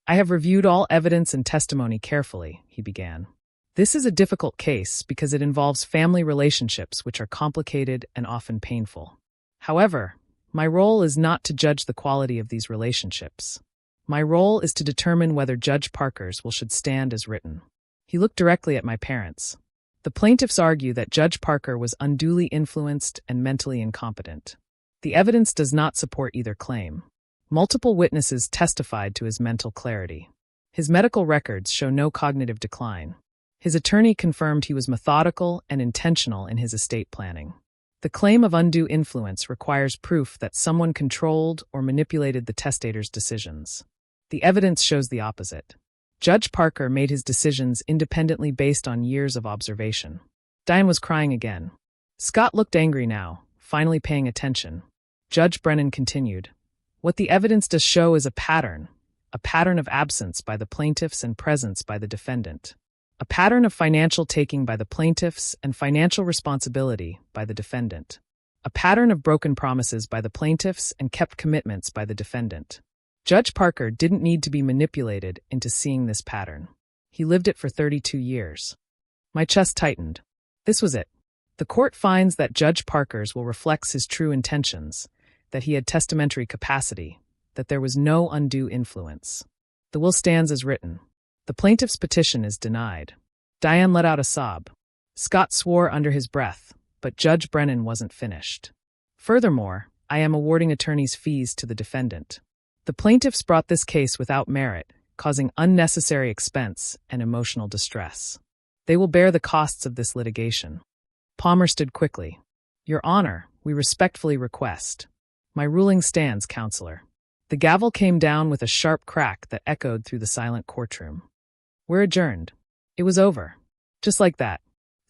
I have reviewed all evidence and testimony carefully, he began. This is a difficult case because it involves family relationships which are complicated and often painful. However, my role is not to judge the quality of these relationships. My role is to determine whether Judge Parker's will should stand as written. He looked directly at my parents. The plaintiffs argue that Judge Parker was unduly influenced and mentally incompetent. The evidence does not support either claim. Multiple witnesses testified to his mental clarity. His medical records show no cognitive decline. His attorney confirmed he was methodical and intentional in his estate planning. The claim of undue influence requires proof that someone controlled or manipulated the testator's decisions. The evidence shows the opposite. Judge Parker made his decisions independently based on years of observation. Diane was crying again. Scott looked angry now, finally paying attention. Judge Brennan continued. What the evidence does show is a pattern of absence by the plaintiffs and presence by the defendant. A pattern of financial taking by the plaintiffs and financial responsibility by the defendant. A pattern of broken promises by the plaintiffs and kept commitments by the defendant. Judge Parker didn't need to be manipulated into seeing this pattern. He lived it for 32 years. My chest tightened. This was it. The court finds that Judge Parker's will reflects his true intentions, that he had testamentary capacity, that there was no undue influence. The will stands as written. The plaintiff's petition is denied. Diane let out a sob. Scott swore under his breath, but Judge Brennan wasn't finished. Furthermore, I am awarding attorney's fees to the defendant. The plaintiffs brought this case without merit, causing unnecessary expense and emotional distress. They will bear the costs of this litigation. Palmer stood quickly. Your Honor, we respectfully request. My ruling stands, Counselor. The gavel came down with a sharp crack that echoed through the silent courtroom. We're adjourned. It was over. Just like that.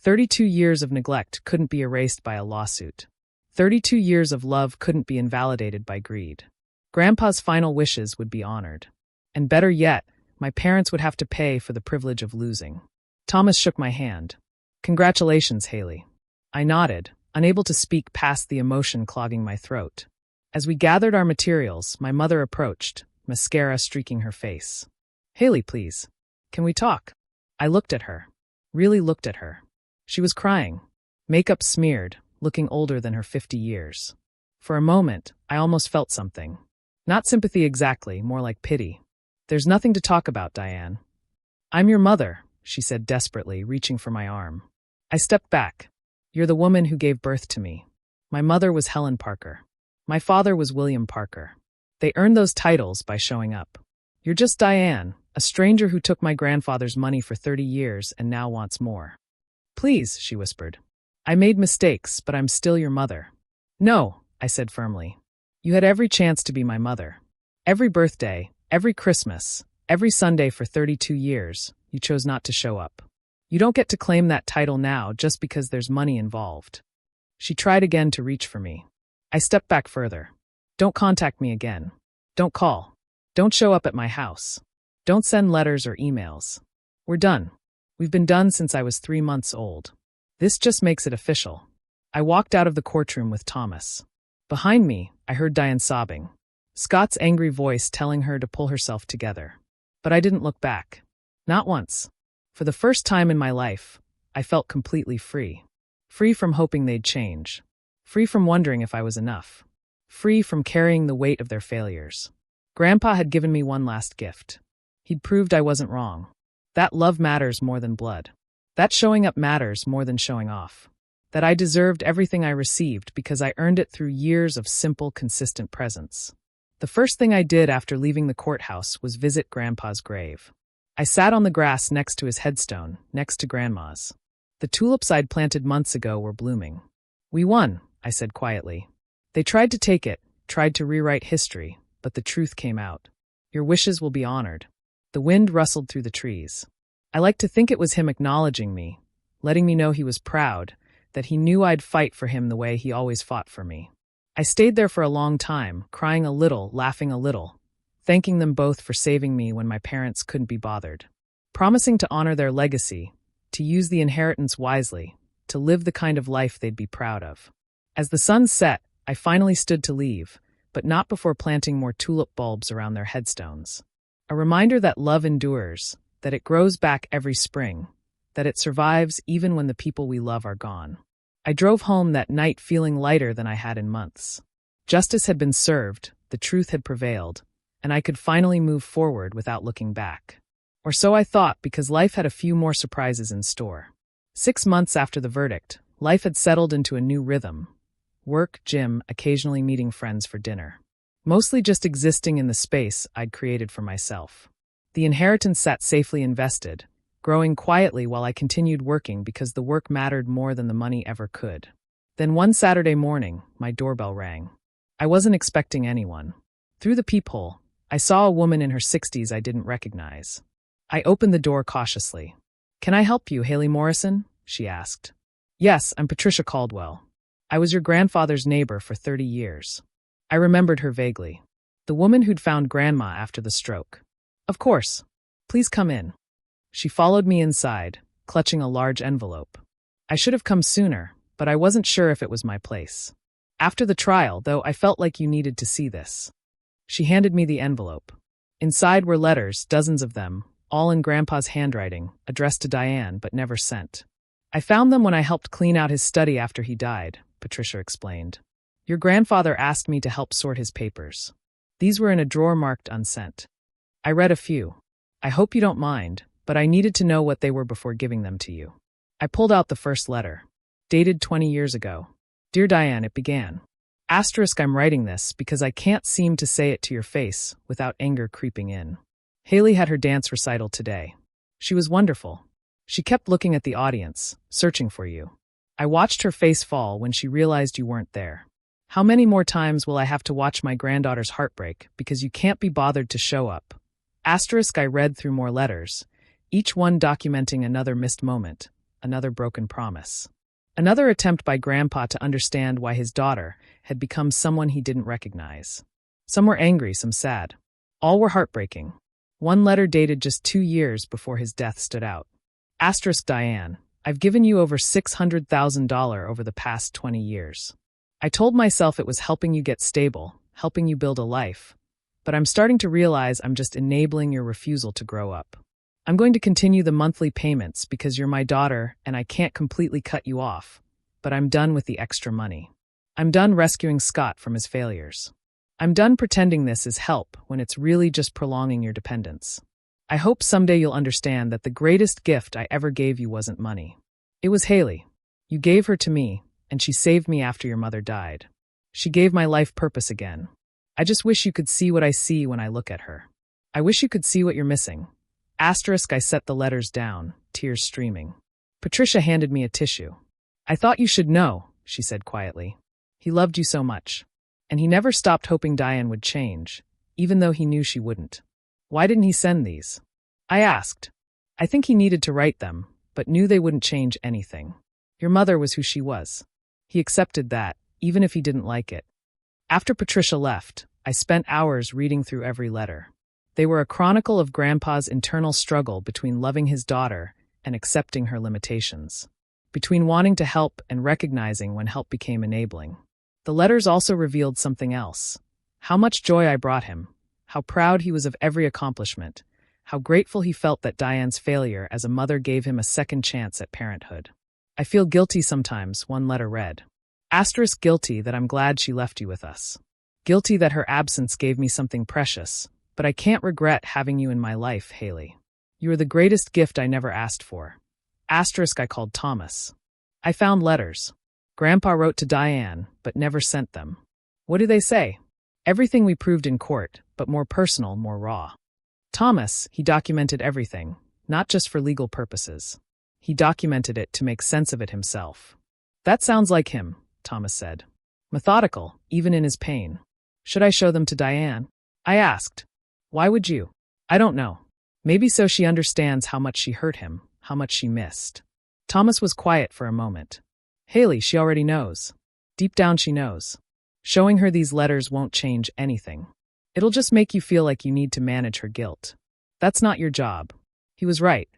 32 years of neglect couldn't be erased by a lawsuit. 32 years of love couldn't be invalidated by greed. Grandpa's final wishes would be honored. And better yet, my parents would have to pay for the privilege of losing. Thomas shook my hand. Congratulations, Haley. I nodded, unable to speak past the emotion clogging my throat. As we gathered our materials, my mother approached, mascara streaking her face. Haley, please. Can we talk? I looked at her. Really looked at her. She was crying, makeup smeared, looking older than her 50 years. For a moment, I almost felt something. Not sympathy exactly, more like pity. "There's nothing to talk about, Diane." "I'm your mother," she said desperately, reaching for my arm. I stepped back. "You're the woman who gave birth to me. My mother was Helen Parker. My father was William Parker. They earned those titles by showing up. You're just Diane, a stranger who took my grandfather's money for 30 years and now wants more." "Please," she whispered. "I made mistakes, but I'm still your mother." "No," I said firmly. "You had every chance to be my mother. Every birthday, every Christmas, every Sunday for 32 years, you chose not to show up. You don't get to claim that title now just because there's money involved." She tried again to reach for me. I stepped back further. "Don't contact me again. Don't call. Don't show up at my house. Don't send letters or emails. We're done. We've been done since I was 3 months old. This just makes it official." I walked out of the courtroom with Thomas. Behind me, I heard Diane sobbing, Scott's angry voice telling her to pull herself together. But I didn't look back. Not once. For the first time in my life, I felt completely free. Free from hoping they'd change. Free from wondering if I was enough. Free from carrying the weight of their failures. Grandpa had given me one last gift. He'd proved I wasn't wrong. That love matters more than blood. That showing up matters more than showing off. That I deserved everything I received because I earned it through years of simple, consistent presence. The first thing I did after leaving the courthouse was visit Grandpa's grave. I sat on the grass next to his headstone, next to Grandma's. The tulips I'd planted months ago were blooming. "We won," I said quietly. "They tried to take it, tried to rewrite history, but the truth came out. Your wishes will be honored." The wind rustled through the trees. I like to think it was him acknowledging me, letting me know he was proud, that he knew I'd fight for him the way he always fought for me. I stayed there for a long time, crying a little, laughing a little, thanking them both for saving me when my parents couldn't be bothered, promising to honor their legacy, to use the inheritance wisely, to live the kind of life they'd be proud of. As the sun set, I finally stood to leave, but not before planting more tulip bulbs around their headstones. A reminder that love endures, that it grows back every spring, that it survives even when the people we love are gone. I drove home that night feeling lighter than I had in months. Justice had been served, the truth had prevailed, and I could finally move forward without looking back. Or so I thought, because life had a few more surprises in store. 6 months after the verdict, life had settled into a new rhythm. Work, gym, occasionally meeting friends for dinner. Mostly just existing in the space I'd created for myself. The inheritance sat safely invested, growing quietly while I continued working because the work mattered more than the money ever could. Then one Saturday morning, my doorbell rang. I wasn't expecting anyone. Through the peephole, I saw a woman in her 60s I didn't recognize. I opened the door cautiously. "Can I help you, Haley Morrison?" she asked. "Yes, I'm Patricia Caldwell. I was your grandfather's neighbor for 30 years. I remembered her vaguely. The woman who'd found Grandma after the stroke. "Of course. Please come in." She followed me inside, clutching a large envelope. I should have come sooner, but I wasn't sure if it was my place. After the trial, though, I felt like you needed to see this. She handed me the envelope. Inside were letters, dozens of them, all in Grandpa's handwriting, addressed to Diane but never sent. "I found them when I helped clean out his study after he died," Patricia explained. "Your grandfather asked me to help sort his papers. These were in a drawer marked unsent." I read a few. "I hope you don't mind, but I needed to know what they were before giving them to you." I pulled out the first letter. Dated 20 years ago. "Dear Diane," it began. Asterisk, I'm writing this because I can't seem to say it to your face without anger creeping in. Haley had her dance recital today. She was wonderful. She kept looking at the audience, searching for you. I watched her face fall when she realized you weren't there. How many more times will I have to watch my granddaughter's heartbreak because you can't be bothered to show up? Asterisk, I read through more letters, each one documenting another missed moment, another broken promise. Another attempt by Grandpa to understand why his daughter had become someone he didn't recognize. Some were angry, some sad. All were heartbreaking. One letter dated just 2 years before his death stood out. Asterisk, Diane, I've given you over $600,000 over the past 20 years. I told myself it was helping you get stable, helping you build a life. But I'm starting to realize I'm just enabling your refusal to grow up. I'm going to continue the monthly payments because you're my daughter and I can't completely cut you off, but I'm done with the extra money. I'm done rescuing Scott from his failures. I'm done pretending this is help when it's really just prolonging your dependence. I hope someday you'll understand that the greatest gift I ever gave you wasn't money. It was Haley. You gave her to me, and she saved me after your mother died. She gave my life purpose again. I just wish you could see what I see when I look at her. I wish you could see what you're missing. Asterisk, I set the letters down, tears streaming. Patricia handed me a tissue. I thought you should know, she said quietly. He loved you so much. And he never stopped hoping Diane would change, even though he knew she wouldn't. Why didn't he send these? I asked. I think he needed to write them, but knew they wouldn't change anything. Your mother was who she was. He accepted that, even if he didn't like it. After Patricia left, I spent hours reading through every letter. They were a chronicle of Grandpa's internal struggle between loving his daughter and accepting her limitations, between wanting to help and recognizing when help became enabling. The letters also revealed something else: how much joy I brought him, how proud he was of every accomplishment, how grateful he felt that Diane's failure as a mother gave him a second chance at parenthood. I feel guilty sometimes, one letter read. Asterisk, guilty that I'm glad she left you with us. Guilty that her absence gave me something precious, but I can't regret having you in my life, Haley. You are the greatest gift I never asked for. Asterisk, I called Thomas. I found letters. Grandpa wrote to Diane, but never sent them. What do they say? Everything we proved in court, but more personal, more raw. Thomas, he documented everything, not just for legal purposes. He documented it to make sense of it himself. That sounds like him, Thomas said. Methodical, even in his pain. Should I show them to Diane? I asked. Why would you? I don't know. Maybe so she understands how much she hurt him, how much she missed. Thomas was quiet for a moment. Haley, she already knows. Deep down she knows. Showing her these letters won't change anything. It'll just make you feel like you need to manage her guilt. That's not your job. He was right.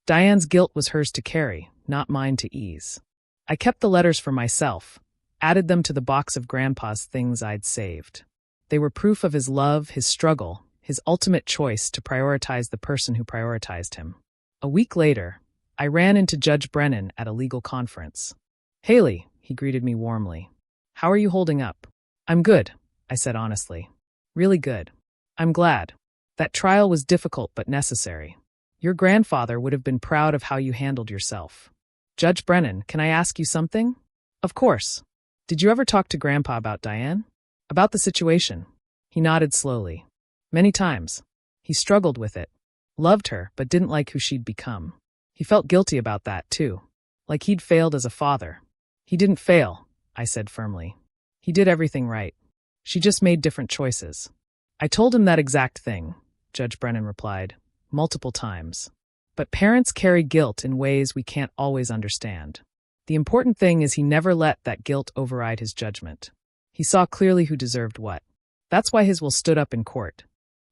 Diane's guilt was hers to carry, not mine to ease. I kept the letters for myself, added them to the box of Grandpa's things I'd saved. They were proof of his love, his struggle, his ultimate choice to prioritize the person who prioritized him. A week later, I ran into Judge Brennan at a legal conference. Haley, he greeted me warmly. How are you holding up? I'm good, I said honestly. Really good. I'm glad. That trial was difficult but necessary. Your grandfather would have been proud of how you handled yourself. Judge Brennan, can I ask you something? Of course. Did you ever talk to Grandpa about Diane? About the situation? He nodded slowly. Many times. He struggled with it. Loved her, but didn't like who she'd become. He felt guilty about that, too. Like he'd failed as a father. He didn't fail, I said firmly. He did everything right. She just made different choices. I told him that exact thing, Judge Brennan replied, multiple times. But parents carry guilt in ways we can't always understand. The important thing is he never let that guilt override his judgment. He saw clearly who deserved what. That's why his will stood up in court.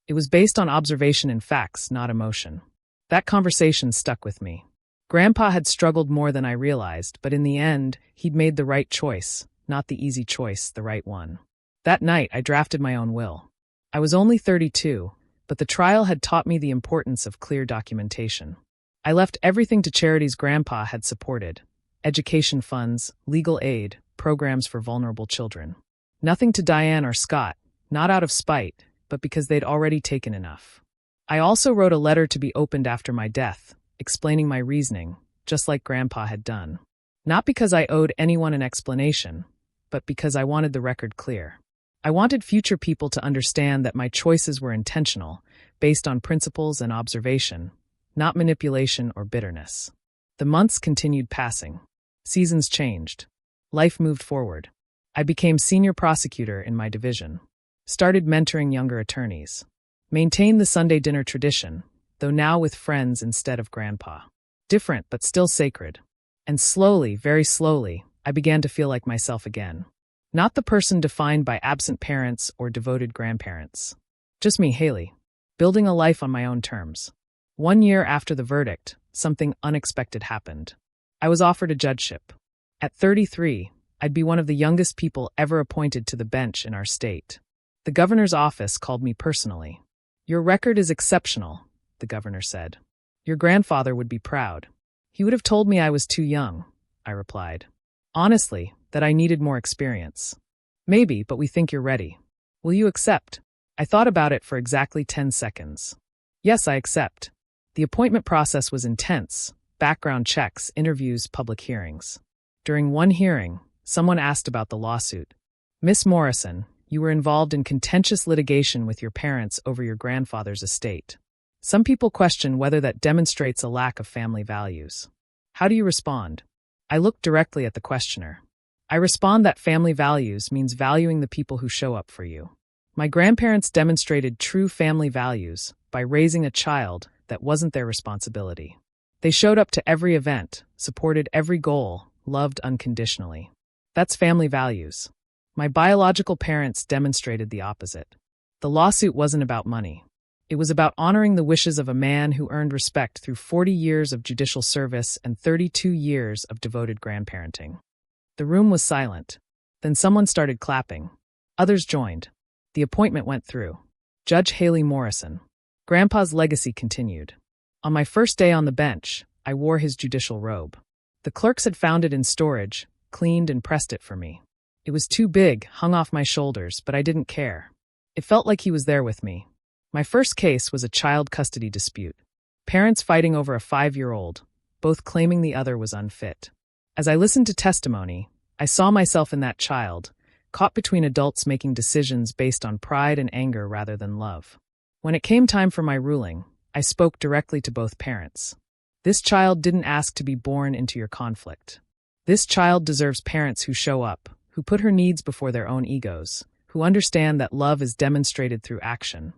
It was based on observation and facts, not emotion. That conversation stuck with me. Grandpa had struggled more than I realized, but in the end, he'd made the right choice, not the easy choice, the right one. That night, I drafted my own will. I was only 32, but the trial had taught me the importance of clear documentation. I left everything to charities Grandpa had supported: education funds, legal aid, programs for vulnerable children. Nothing to Diane or Scott, not out of spite, but because they'd already taken enough. I also wrote a letter to be opened after my death, explaining my reasoning, just like Grandpa had done. Not because I owed anyone an explanation, but because I wanted the record clear. I wanted future people to understand that my choices were intentional, based on principles and observation, not manipulation or bitterness. The months continued passing. Seasons changed. Life moved forward. I became senior prosecutor in my division. Started mentoring younger attorneys. Maintained the Sunday dinner tradition, though now with friends instead of Grandpa. Different, but still sacred. And slowly, very slowly, I began to feel like myself again. Not the person defined by absent parents or devoted grandparents. Just me, Haley, building a life on my own terms. 1 year after the verdict, something unexpected happened. I was offered a judgeship. At 33, I'd be one of the youngest people ever appointed to the bench in our state. The governor's office called me personally. Your record is exceptional, the governor said. Your grandfather would be proud. He would have told me I was too young, I replied. Honestly, that I needed more experience. Maybe, but we think you're ready. Will you accept? I thought about it for exactly 10 seconds. Yes, I accept. The appointment process was intense: background checks, interviews, public hearings. During one hearing, someone asked about the lawsuit. Miss Morrison, you were involved in contentious litigation with your parents over your grandfather's estate. Some people question whether that demonstrates a lack of family values. How do you respond? I look directly at the questioner. I respond that family values means valuing the people who show up for you. My grandparents demonstrated true family values by raising a child that wasn't their responsibility. They showed up to every event, supported every goal, loved unconditionally. That's family values. My biological parents demonstrated the opposite. The lawsuit wasn't about money. It was about honoring the wishes of a man who earned respect through 40 years of judicial service and 32 years of devoted grandparenting. The room was silent. Then someone started clapping. Others joined. The appointment went through. Judge Haley Morrison. Grandpa's legacy continued. On my first day on the bench, I wore his judicial robe. The clerks had found it in storage, cleaned and pressed it for me. It was too big, hung off my shoulders, but I didn't care. It felt like he was there with me. My first case was a child custody dispute. Parents fighting over a 5-year-old, both claiming the other was unfit. As I listened to testimony, I saw myself in that child, caught between adults making decisions based on pride and anger rather than love. When it came time for my ruling, I spoke directly to both parents. This child didn't ask to be born into your conflict. This child deserves parents who show up, who put her needs before their own egos, who understand that love is demonstrated through action,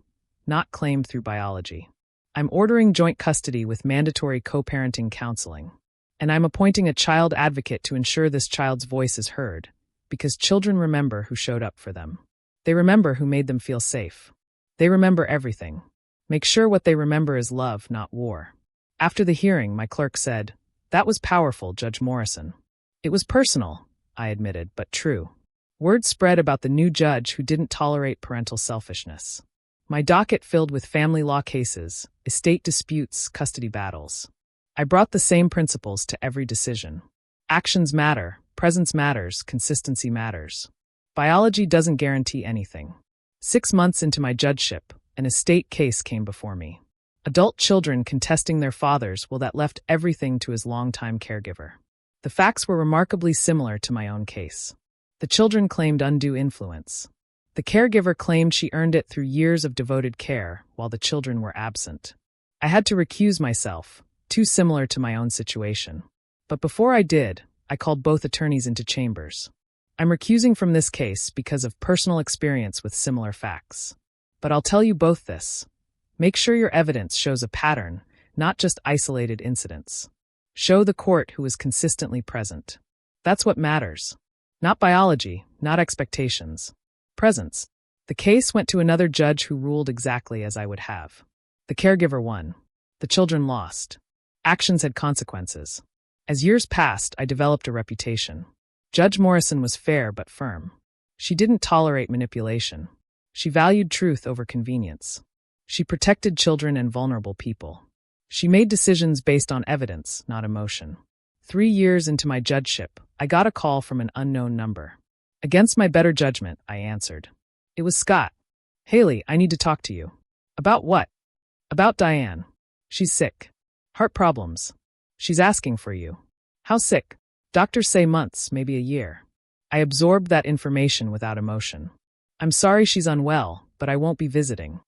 not claimed through biology. I'm ordering joint custody with mandatory co-parenting counseling. And I'm appointing a child advocate to ensure this child's voice is heard, because children remember who showed up for them. They remember who made them feel safe. They remember everything. Make sure what they remember is love, not war. After the hearing, my clerk said, "That was powerful, Judge Morrison." It was personal, I admitted, but true. Word spread about the new judge who didn't tolerate parental selfishness. My docket filled with family law cases, estate disputes, custody battles. I brought the same principles to every decision. Actions matter, presence matters, consistency matters. Biology doesn't guarantee anything. 6 months into my judgeship, an estate case came before me. Adult children contesting their fathers, that left everything to his longtime caregiver. The facts were remarkably similar to my own case. The children claimed undue influence. The caregiver claimed she earned it through years of devoted care, while the children were absent. I had to recuse myself, too similar to my own situation. But before I did, I called both attorneys into chambers. I'm recusing from this case because of personal experience with similar facts. But I'll tell you both this. Make sure your evidence shows a pattern, not just isolated incidents. Show the court who is consistently present. That's what matters. Not biology, not expectations. Presence. The case went to another judge who ruled exactly as I would have. The caregiver won. The children lost. Actions had consequences. As years passed, I developed a reputation. Judge Morrison was fair but firm. She didn't tolerate manipulation. She valued truth over convenience. She protected children and vulnerable people. She made decisions based on evidence, not emotion. 3 years into my judgeship, I got a call from an unknown number. Against my better judgment, I answered. It was Scott. "Haley, I need to talk to you." "About what?" "About Diane. She's sick. Heart problems. She's asking for you." "How sick?" "Doctors say months, maybe a year." I absorbed that information without emotion. "I'm sorry she's unwell, but I won't be visiting."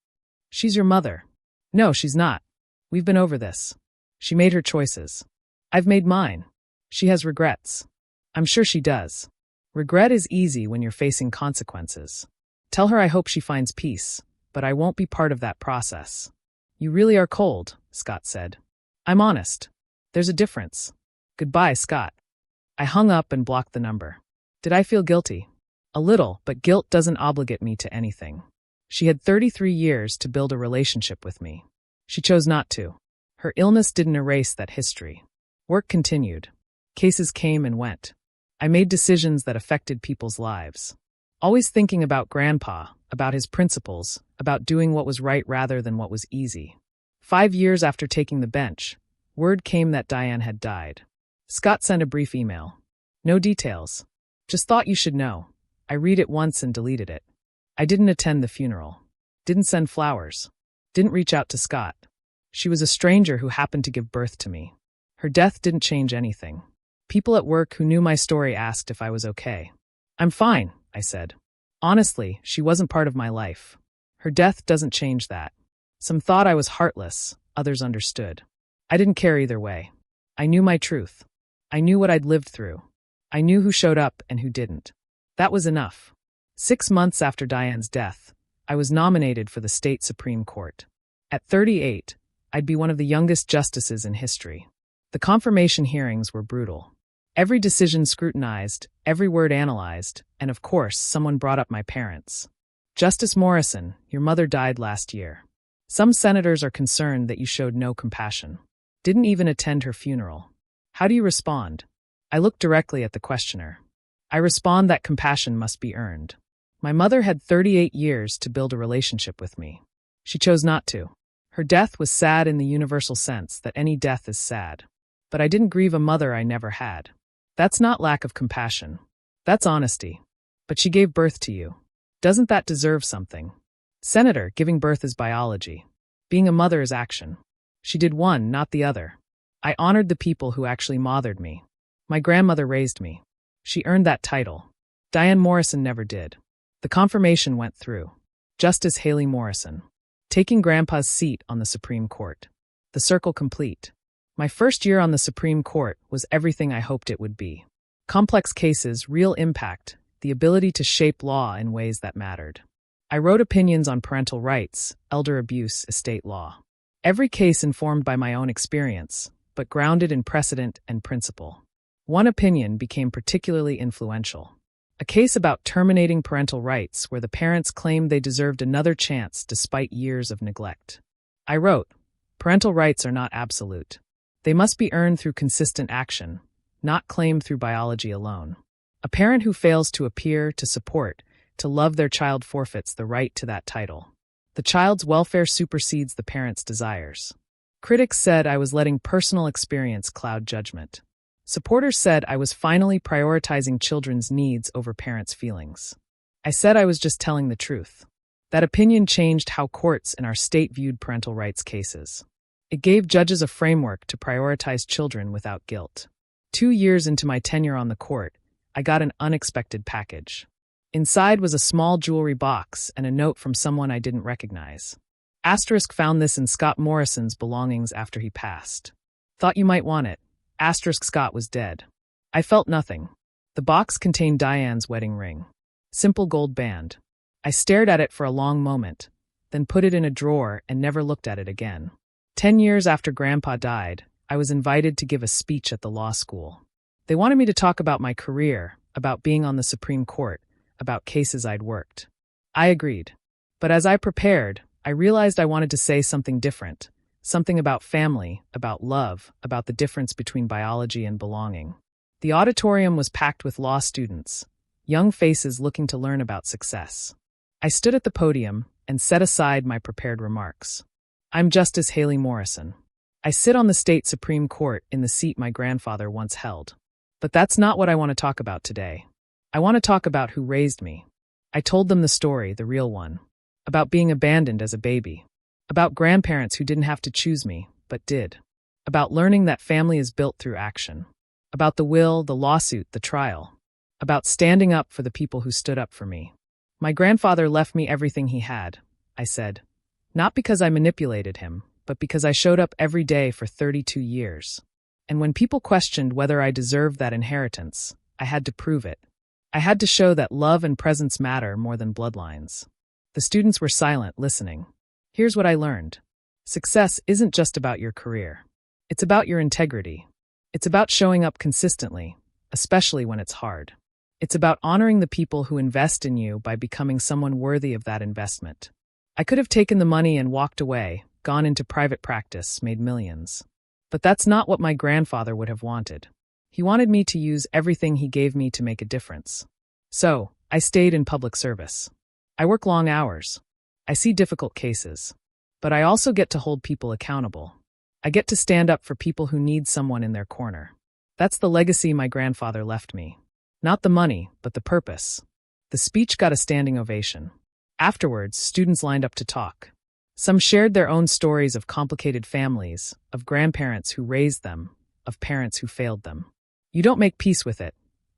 "She's your mother." "No, she's not. We've been over this. She made her choices. I've made mine. She has regrets. I'm sure she does. Regret is easy when you're facing consequences. Tell her I hope she finds peace, but I won't be part of that process." "You really are cold," Scott said. "I'm honest. There's a difference. Goodbye, Scott." I hung up and blocked the number. Did I feel guilty? A little, but guilt doesn't obligate me to anything. She had 33 years to build a relationship with me. She chose not to. Her illness didn't erase that history. Work continued. Cases came and went. I made decisions that affected people's lives. Always thinking about Grandpa, about his principles, about doing what was right rather than what was easy. 5 years after taking the bench, word came that Diane had died. Scott sent a brief email. No details. Just thought you should know. I read it once and deleted it. I didn't attend the funeral. Didn't send flowers. Didn't reach out to Scott. She was a stranger who happened to give birth to me. Her death didn't change anything. People at work who knew my story asked if I was okay. I'm fine, I said. Honestly, she wasn't part of my life. Her death doesn't change that. Some thought I was heartless, others understood. I didn't care either way. I knew my truth. I knew what I'd lived through. I knew who showed up and who didn't. That was enough. 6 months after Diane's death, I was nominated for the state Supreme Court. At 38, I'd be one of the youngest justices in history. The confirmation hearings were brutal. Every decision scrutinized, every word analyzed, and of course, someone brought up my parents. Justice Morrison, your mother died last year. Some senators are concerned that you showed no compassion. Didn't even attend her funeral. How do you respond? I look directly at the questioner. I respond that compassion must be earned. My mother had 38 years to build a relationship with me. She chose not to. Her death was sad in the universal sense that any death is sad. But I didn't grieve a mother I never had. That's not lack of compassion. That's honesty. But she gave birth to you. Doesn't that deserve something? Senator, giving birth is biology. Being a mother is action. She did one, not the other. I honored the people who actually mothered me. My grandmother raised me. She earned that title. Diane Morrison never did. The confirmation went through. Justice Haley Morrison. Taking Grandpa's seat on the Supreme Court. The circle complete. My first year on the Supreme Court was everything I hoped it would be. Complex cases, real impact, the ability to shape law in ways that mattered. I wrote opinions on parental rights, elder abuse, estate law. Every case informed by my own experience, but grounded in precedent and principle. One opinion became particularly influential. A case about terminating parental rights where the parents claimed they deserved another chance despite years of neglect. I wrote, parental rights are not absolute. They must be earned through consistent action, not claimed through biology alone. A parent who fails to appear, to support, to love their child forfeits the right to that title. The child's welfare supersedes the parent's desires. Critics said I was letting personal experience cloud judgment. Supporters said I was finally prioritizing children's needs over parents' feelings. I said I was just telling the truth. That opinion changed how courts in our state viewed parental rights cases. It gave judges a framework to prioritize children without guilt. 2 years into my tenure on the court, I got an unexpected package. Inside was a small jewelry box and a note from someone I didn't recognize. Asterisk found this in Scott Morrison's belongings after he passed. Thought you might want it. Asterisk Scott was dead. I felt nothing. The box contained Diane's wedding ring. Simple gold band. I stared at it for a long moment, then put it in a drawer and never looked at it again. 10 years after Grandpa died, I was invited to give a speech at the law school. They wanted me to talk about my career, about being on the Supreme Court, about cases I'd worked. I agreed. But as I prepared, I realized I wanted to say something different. Something about family, about love, about the difference between biology and belonging. The auditorium was packed with law students, young faces looking to learn about success. I stood at the podium and set aside my prepared remarks. I'm Justice Haley Morrison. I sit on the state Supreme Court in the seat my grandfather once held. But that's not what I want to talk about today. I want to talk about who raised me. I told them the story, the real one. About being abandoned as a baby. About grandparents who didn't have to choose me, but did. About learning that family is built through action. About the will, the lawsuit, the trial. About standing up for the people who stood up for me. My grandfather left me everything he had, I said. Not because I manipulated him, but because I showed up every day for 32 years. And when people questioned whether I deserved that inheritance, I had to prove it. I had to show that love and presence matter more than bloodlines. The students were silent, listening. Here's what I learned. Success isn't just about your career. It's about your integrity. It's about showing up consistently, especially when it's hard. It's about honoring the people who invest in you by becoming someone worthy of that investment. I could have taken the money and walked away, gone into private practice, made millions. But that's not what my grandfather would have wanted. He wanted me to use everything he gave me to make a difference. So, I stayed in public service. I work long hours. I see difficult cases. But I also get to hold people accountable. I get to stand up for people who need someone in their corner. That's the legacy my grandfather left me. Not the money, but the purpose. The speech got a standing ovation. Afterwards, students lined up to talk. Some shared their own stories of complicated families, of grandparents who raised them, of parents who failed them. You don't make peace with it,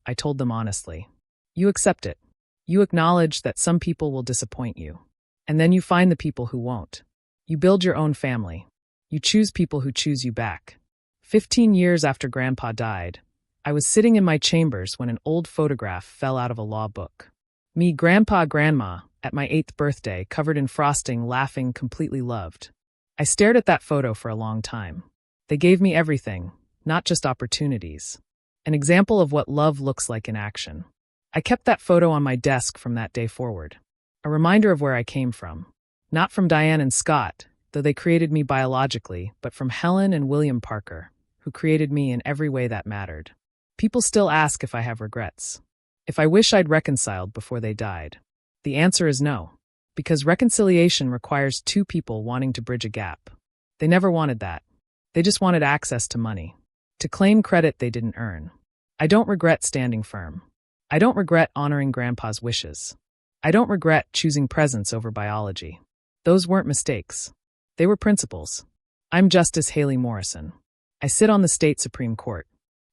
I told them honestly. You accept it. You acknowledge that some people will disappoint you. And then you find the people who won't. You build your own family. You choose people who choose you back. 15 years after Grandpa died, I was sitting in my chambers when an old photograph fell out of a law book. Me, Grandpa, Grandma, at my 8th birthday, covered in frosting, laughing, completely loved. I stared at that photo for a long time. They gave me everything, not just opportunities. An example of what love looks like in action. I kept that photo on my desk from that day forward. A reminder of where I came from. Not from Diane and Scott, though they created me biologically, but from Helen and William Parker, who created me in every way that mattered. People still ask if I have regrets. If I wish I'd reconciled before they died. The answer is no. Because reconciliation requires two people wanting to bridge a gap. They never wanted that. They just wanted access to money. To claim credit they didn't earn. I don't regret standing firm. I don't regret honoring Grandpa's wishes. I don't regret choosing presence over biology. Those weren't mistakes. They were principles. I'm Justice Haley Morrison. I sit on the state Supreme Court.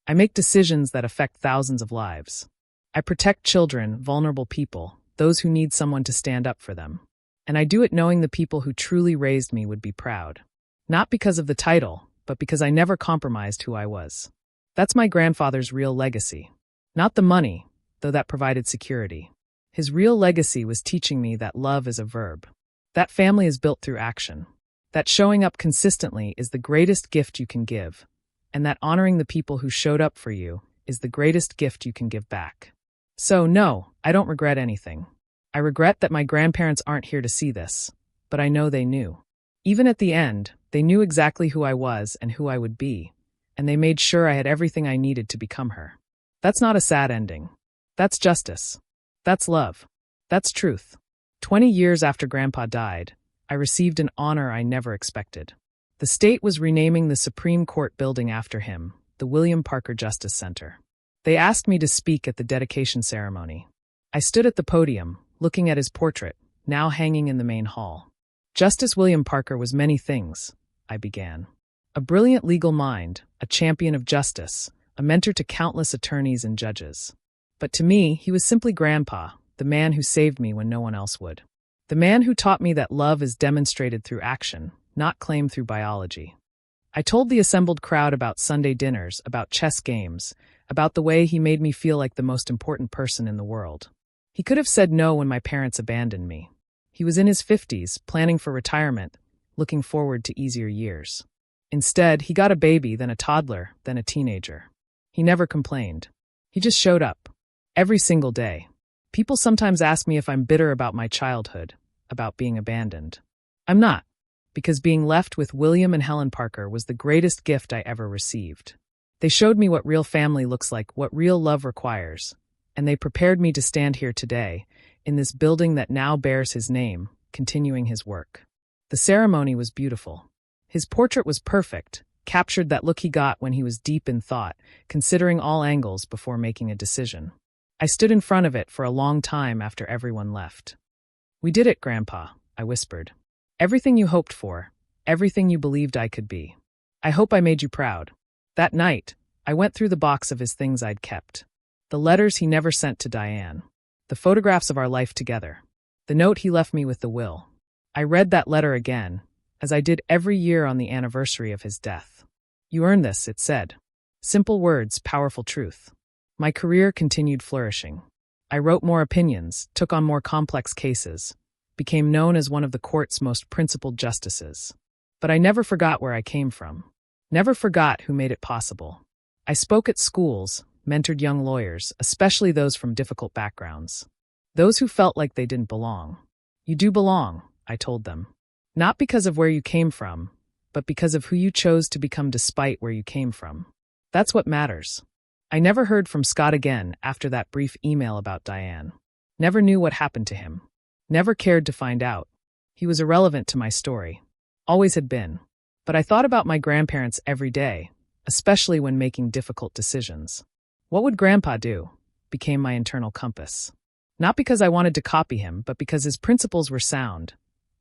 I make decisions that affect thousands of lives. I protect children, vulnerable people, those who need someone to stand up for them. And I do it knowing the people who truly raised me would be proud. Not because of the title, but because I never compromised who I was. That's my grandfather's real legacy. Not the money, though that provided security. His real legacy was teaching me that love is a verb. That family is built through action. That showing up consistently is the greatest gift you can give. And that honoring the people who showed up for you is the greatest gift you can give back. So no, I don't regret anything. I regret that my grandparents aren't here to see this, but I know they knew. Even at the end, they knew exactly who I was and who I would be, and they made sure I had everything I needed to become her. That's not a sad ending. That's justice. That's love. That's truth. 20 years after Grandpa died, I received an honor I never expected. The state was renaming the Supreme Court building after him, the William Parker Justice Center. They asked me to speak at the dedication ceremony. I stood at the podium, looking at his portrait, now hanging in the main hall. Justice William Parker was many things, I began. A brilliant legal mind, a champion of justice, a mentor to countless attorneys and judges. But to me, he was simply Grandpa, the man who saved me when no one else would. The man who taught me that love is demonstrated through action, not claimed through biology. I told the assembled crowd about Sunday dinners, about chess games, about the way he made me feel like the most important person in the world. He could have said no when my parents abandoned me. He was in his 50s, planning for retirement, looking forward to easier years. Instead, he got a baby, then a toddler, then a teenager. He never complained. He just showed up. Every single day. People sometimes ask me if I'm bitter about my childhood, about being abandoned. I'm not, because being left with William and Helen Parker was the greatest gift I ever received. They showed me what real family looks like, what real love requires, and they prepared me to stand here today, in this building that now bears his name, continuing his work. The ceremony was beautiful. His portrait was perfect, captured that look he got when he was deep in thought, considering all angles before making a decision. I stood in front of it for a long time after everyone left. "We did it, Grandpa," I whispered. "Everything you hoped for, everything you believed I could be. I hope I made you proud." That night, I went through the box of his things I'd kept. The letters he never sent to Diane. The photographs of our life together. The note he left me with the will. I read that letter again, as I did every year on the anniversary of his death. "You earned this," it said. Simple words, powerful truth. My career continued flourishing. I wrote more opinions, took on more complex cases, became known as one of the court's most principled justices. But I never forgot where I came from. Never forgot who made it possible. I spoke at schools, mentored young lawyers, especially those from difficult backgrounds. Those who felt like they didn't belong. "You do belong," I told them. Not because of where you came from, but because of who you chose to become despite where you came from. That's what matters. I never heard from Scott again after that brief email about Diane. Never knew what happened to him. Never cared to find out. He was irrelevant to my story. Always had been. But I thought about my grandparents every day, especially when making difficult decisions. What would Grandpa do? Became my internal compass. Not because I wanted to copy him, but because his principles were sound.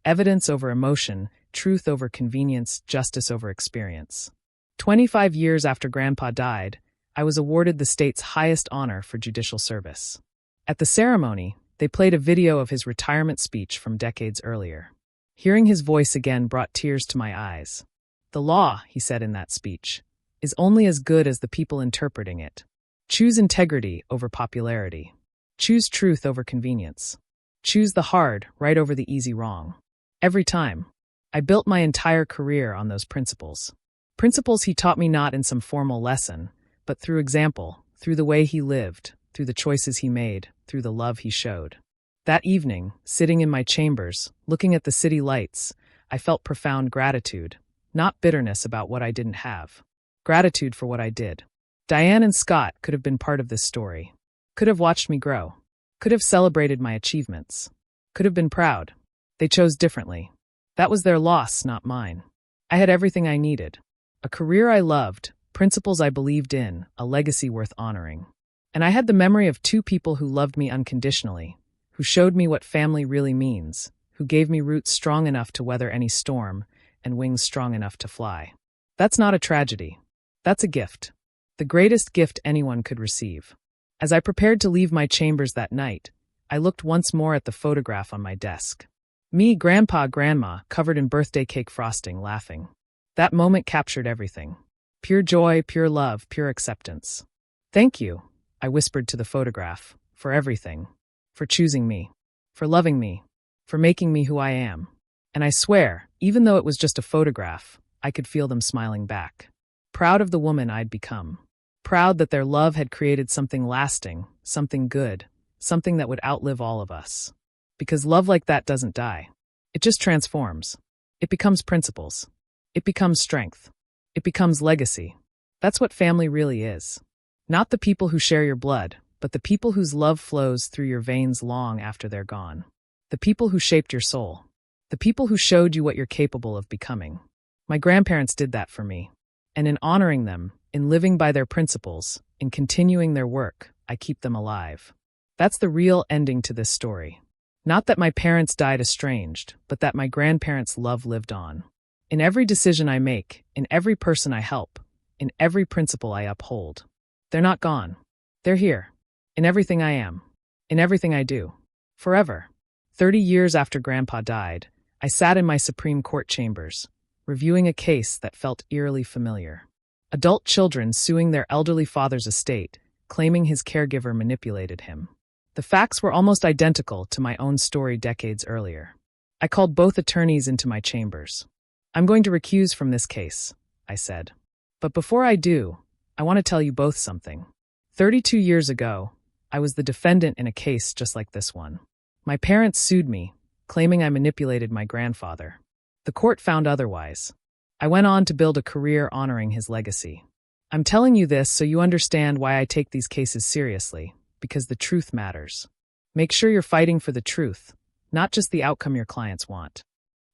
Evidence over emotion, truth over convenience, justice over experience. 25 years after Grandpa died, I was awarded the state's highest honor for judicial service. At the ceremony, they played a video of his retirement speech from decades earlier. Hearing his voice again brought tears to my eyes. The law, he said in that speech, is only as good as the people interpreting it. Choose integrity over popularity. Choose truth over convenience. Choose the hard right over the easy wrong. Every time. I built my entire career on those principles. Principles he taught me not in some formal lesson, but through example, through the way he lived, through the choices he made, through the love he showed. That evening, sitting in my chambers, looking at the city lights, I felt profound gratitude, not bitterness about what I didn't have. Gratitude for what I did. Diane and Scott could have been part of this story. Could have watched me grow. Could have celebrated my achievements. Could have been proud. They chose differently. That was their loss, not mine. I had everything I needed. A career I loved, principles I believed in, a legacy worth honoring. And I had the memory of two people who loved me unconditionally, who showed me what family really means, who gave me roots strong enough to weather any storm and wings strong enough to fly. That's not a tragedy. That's a gift. The greatest gift anyone could receive. As I prepared to leave my chambers that night, I looked once more at the photograph on my desk. Me, Grandpa, Grandma, covered in birthday cake frosting, laughing. That moment captured everything. Pure joy, pure love, pure acceptance. Thank you, I whispered to the photograph, for everything. For choosing me. For loving me. For making me who I am. And I swear, even though it was just a photograph, I could feel them smiling back. Proud of the woman I'd become. Proud that their love had created something lasting, something good, something that would outlive all of us. Because love like that doesn't die. It just transforms. It becomes principles. It becomes strength. It becomes legacy. That's what family really is. Not the people who share your blood, but the people whose love flows through your veins long after they're gone. The people who shaped your soul. The people who showed you what you're capable of becoming. My grandparents did that for me. And in honoring them, in living by their principles, in continuing their work, I keep them alive. That's the real ending to this story. Not that my parents died estranged, but that my grandparents' love lived on. In every decision I make, in every person I help, in every principle I uphold. They're not gone. They're here. In everything I am. In everything I do. Forever. 30 years after Grandpa died, I sat in my Supreme Court chambers, reviewing a case that felt eerily familiar. Adult children suing their elderly father's estate, claiming his caregiver manipulated him. The facts were almost identical to my own story decades earlier. I called both attorneys into my chambers. I'm going to recuse from this case, I said. But before I do, I want to tell you both something. 32 years ago, I was the defendant in a case just like this one. My parents sued me, claiming I manipulated my grandfather. The court found otherwise. I went on to build a career honoring his legacy. I'm telling you this so you understand why I take these cases seriously, because the truth matters. Make sure you're fighting for the truth, not just the outcome your clients want.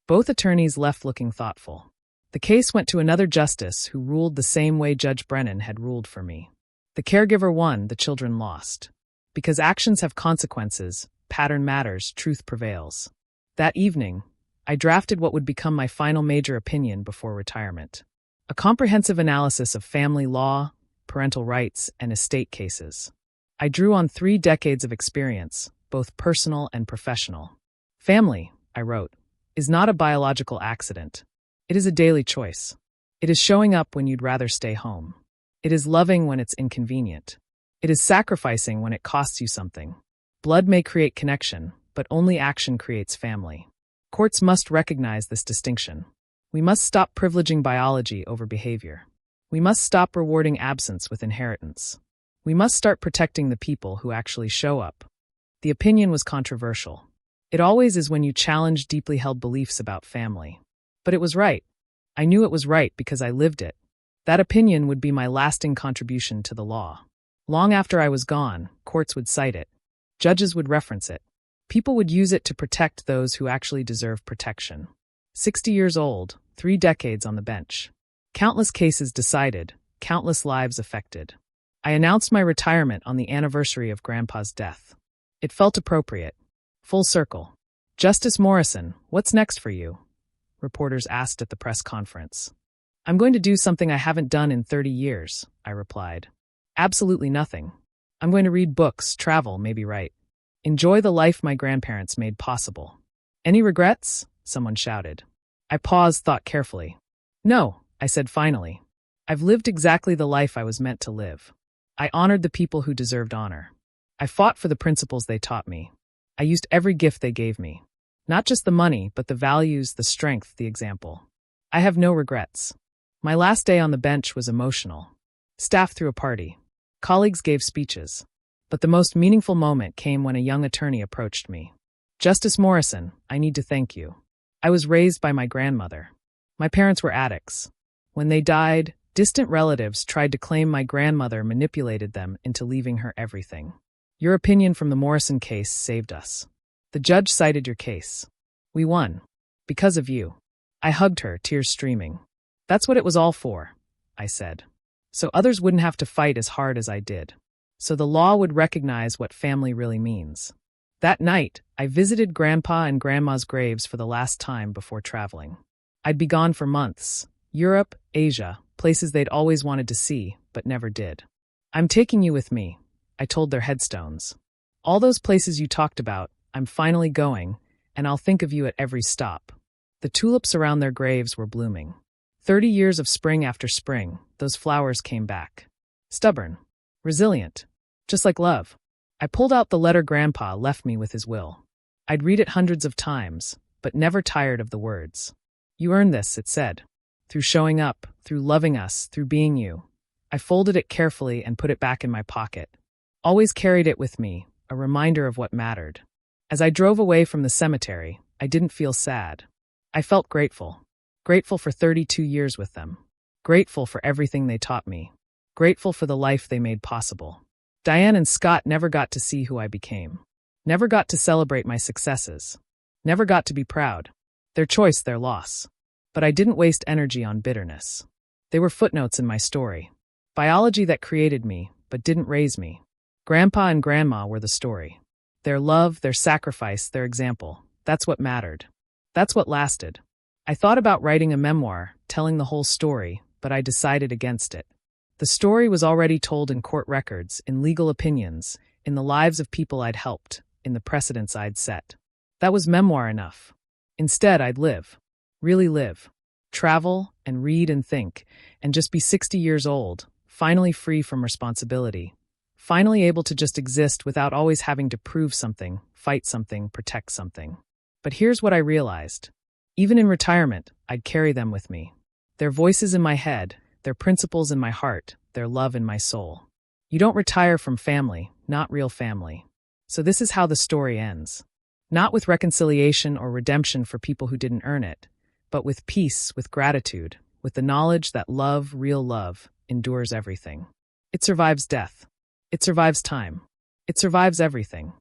Both attorneys left looking thoughtful. The case went to another justice who ruled the same way Judge Brennan had ruled for me. The caregiver won, the children lost. Because actions have consequences, pattern matters, truth prevails. That evening, I drafted what would become my final major opinion before retirement. A comprehensive analysis of family law, parental rights, and estate cases. I drew on 3 decades of experience, both personal and professional. Family, I wrote, is not a biological accident. It is a daily choice. It is showing up when you'd rather stay home. It is loving when it's inconvenient. It is sacrificing when it costs you something. Blood may create connection, but only action creates family. Courts must recognize this distinction. We must stop privileging biology over behavior. We must stop rewarding absence with inheritance. We must start protecting the people who actually show up. The opinion was controversial. It always is when you challenge deeply held beliefs about family. But it was right. I knew it was right because I lived it. That opinion would be my lasting contribution to the law. Long after I was gone, courts would cite it. Judges would reference it. People would use it to protect those who actually deserve protection. 60 years old, 3 decades on the bench. Countless cases decided, countless lives affected. I announced my retirement on the anniversary of Grandpa's death. It felt appropriate. Full circle. "Justice Morrison, what's next for you?" reporters asked at the press conference. "I'm going to do something I haven't done in 30 years, I replied. "Absolutely nothing. I'm going to read books, travel, maybe write. Enjoy the life my grandparents made possible." "Any regrets?" someone shouted. I paused, thought carefully. "No," I said finally. "I've lived exactly the life I was meant to live. I honored the people who deserved honor. I fought for the principles they taught me. I used every gift they gave me. Not just the money, but the values, the strength, the example. I have no regrets." My last day on the bench was emotional. Staff threw a party. Colleagues gave speeches. But the most meaningful moment came when a young attorney approached me. "Justice Morrison, I need to thank you. I was raised by my grandmother. My parents were addicts. When they died, distant relatives tried to claim my grandmother manipulated them into leaving her everything. Your opinion from the Morrison case saved us. The judge cited your case. We won. Because of you." I hugged her, tears streaming. "That's what it was all for," I said. "So others wouldn't have to fight as hard as I did. So the law would recognize what family really means." That night, I visited Grandpa and Grandma's graves for the last time before traveling. I'd be gone for months. Europe, Asia, places they'd always wanted to see, but never did. "I'm taking you with me," I told their headstones. "All those places you talked about, I'm finally going, and I'll think of you at every stop." The tulips around their graves were blooming. 30 years of spring after spring, those flowers came back. Stubborn. Resilient. Just like love. I pulled out the letter Grandpa left me with his will. I'd read it hundreds of times, but never tired of the words. "You earned this," it said. "Through showing up, through loving us, through being you." I folded it carefully and put it back in my pocket. Always carried it with me, a reminder of what mattered. As I drove away from the cemetery, I didn't feel sad. I felt grateful. Grateful for 32 years with them. Grateful for everything they taught me. Grateful for the life they made possible. Diane and Scott never got to see who I became. Never got to celebrate my successes. Never got to be proud. Their choice, their loss. But I didn't waste energy on bitterness. They were footnotes in my story. Biology that created me, but didn't raise me. Grandpa and Grandma were the story. Their love, their sacrifice, their example. That's what mattered. That's what lasted. I thought about writing a memoir, telling the whole story, but I decided against it. The story was already told in court records, in legal opinions, in the lives of people I'd helped, in the precedents I'd set. That was memoir enough. Instead, I'd live. Really live. Travel, and read and think, and just be 60 years old, finally free from responsibility. Finally able to just exist without always having to prove something, fight something, protect something. But here's what I realized. Even in retirement, I'd carry them with me. Their voices in my head, their principles in my heart, their love in my soul. You don't retire from family, not real family. So this is how the story ends. Not with reconciliation or redemption for people who didn't earn it, but with peace, with gratitude, with the knowledge that love, real love, endures everything. It survives death. It survives time. It survives everything.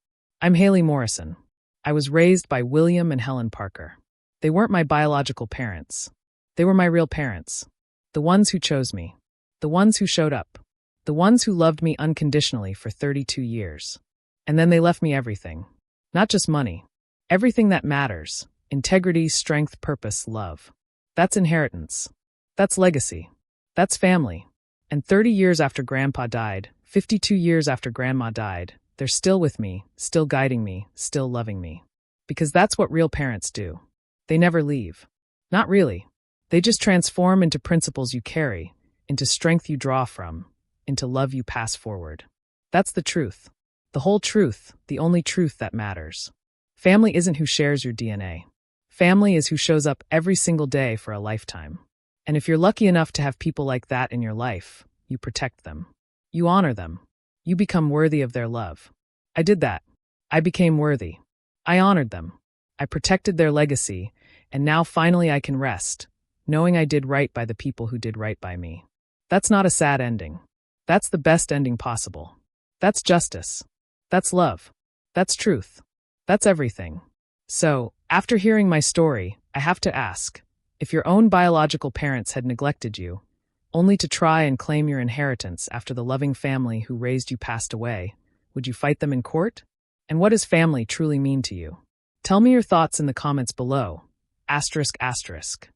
I'm Haley Morrison. I was raised by William and Helen Parker. They weren't my biological parents. They were my real parents. The ones who chose me. The ones who showed up. The ones who loved me unconditionally for 32 years. And then they left me everything. Not just money. Everything that matters. Integrity, strength, purpose, love. That's inheritance. That's legacy. That's family. And 30 years after Grandpa died, 52 years after Grandma died, they're still with me, still guiding me, still loving me. Because that's what real parents do. They never leave. Not really. They just transform into principles you carry, into strength you draw from, into love you pass forward. That's the truth. The whole truth, the only truth that matters. Family isn't who shares your DNA. Family is who shows up every single day for a lifetime. And if you're lucky enough to have people like that in your life, you protect them. You honor them. You become worthy of their love. I did that. I became worthy. I honored them. I protected their legacy, and now finally I can rest, knowing I did right by the people who did right by me. That's not a sad ending. That's the best ending possible. That's justice. That's love. That's truth. That's everything. So, after hearing my story, I have to ask, If your own biological parents had neglected you, only to try and claim your inheritance after the loving family who raised you passed away, would you fight them in court? And what does family truly mean to you? Tell me your thoughts in the comments below. Asterisk, asterisk.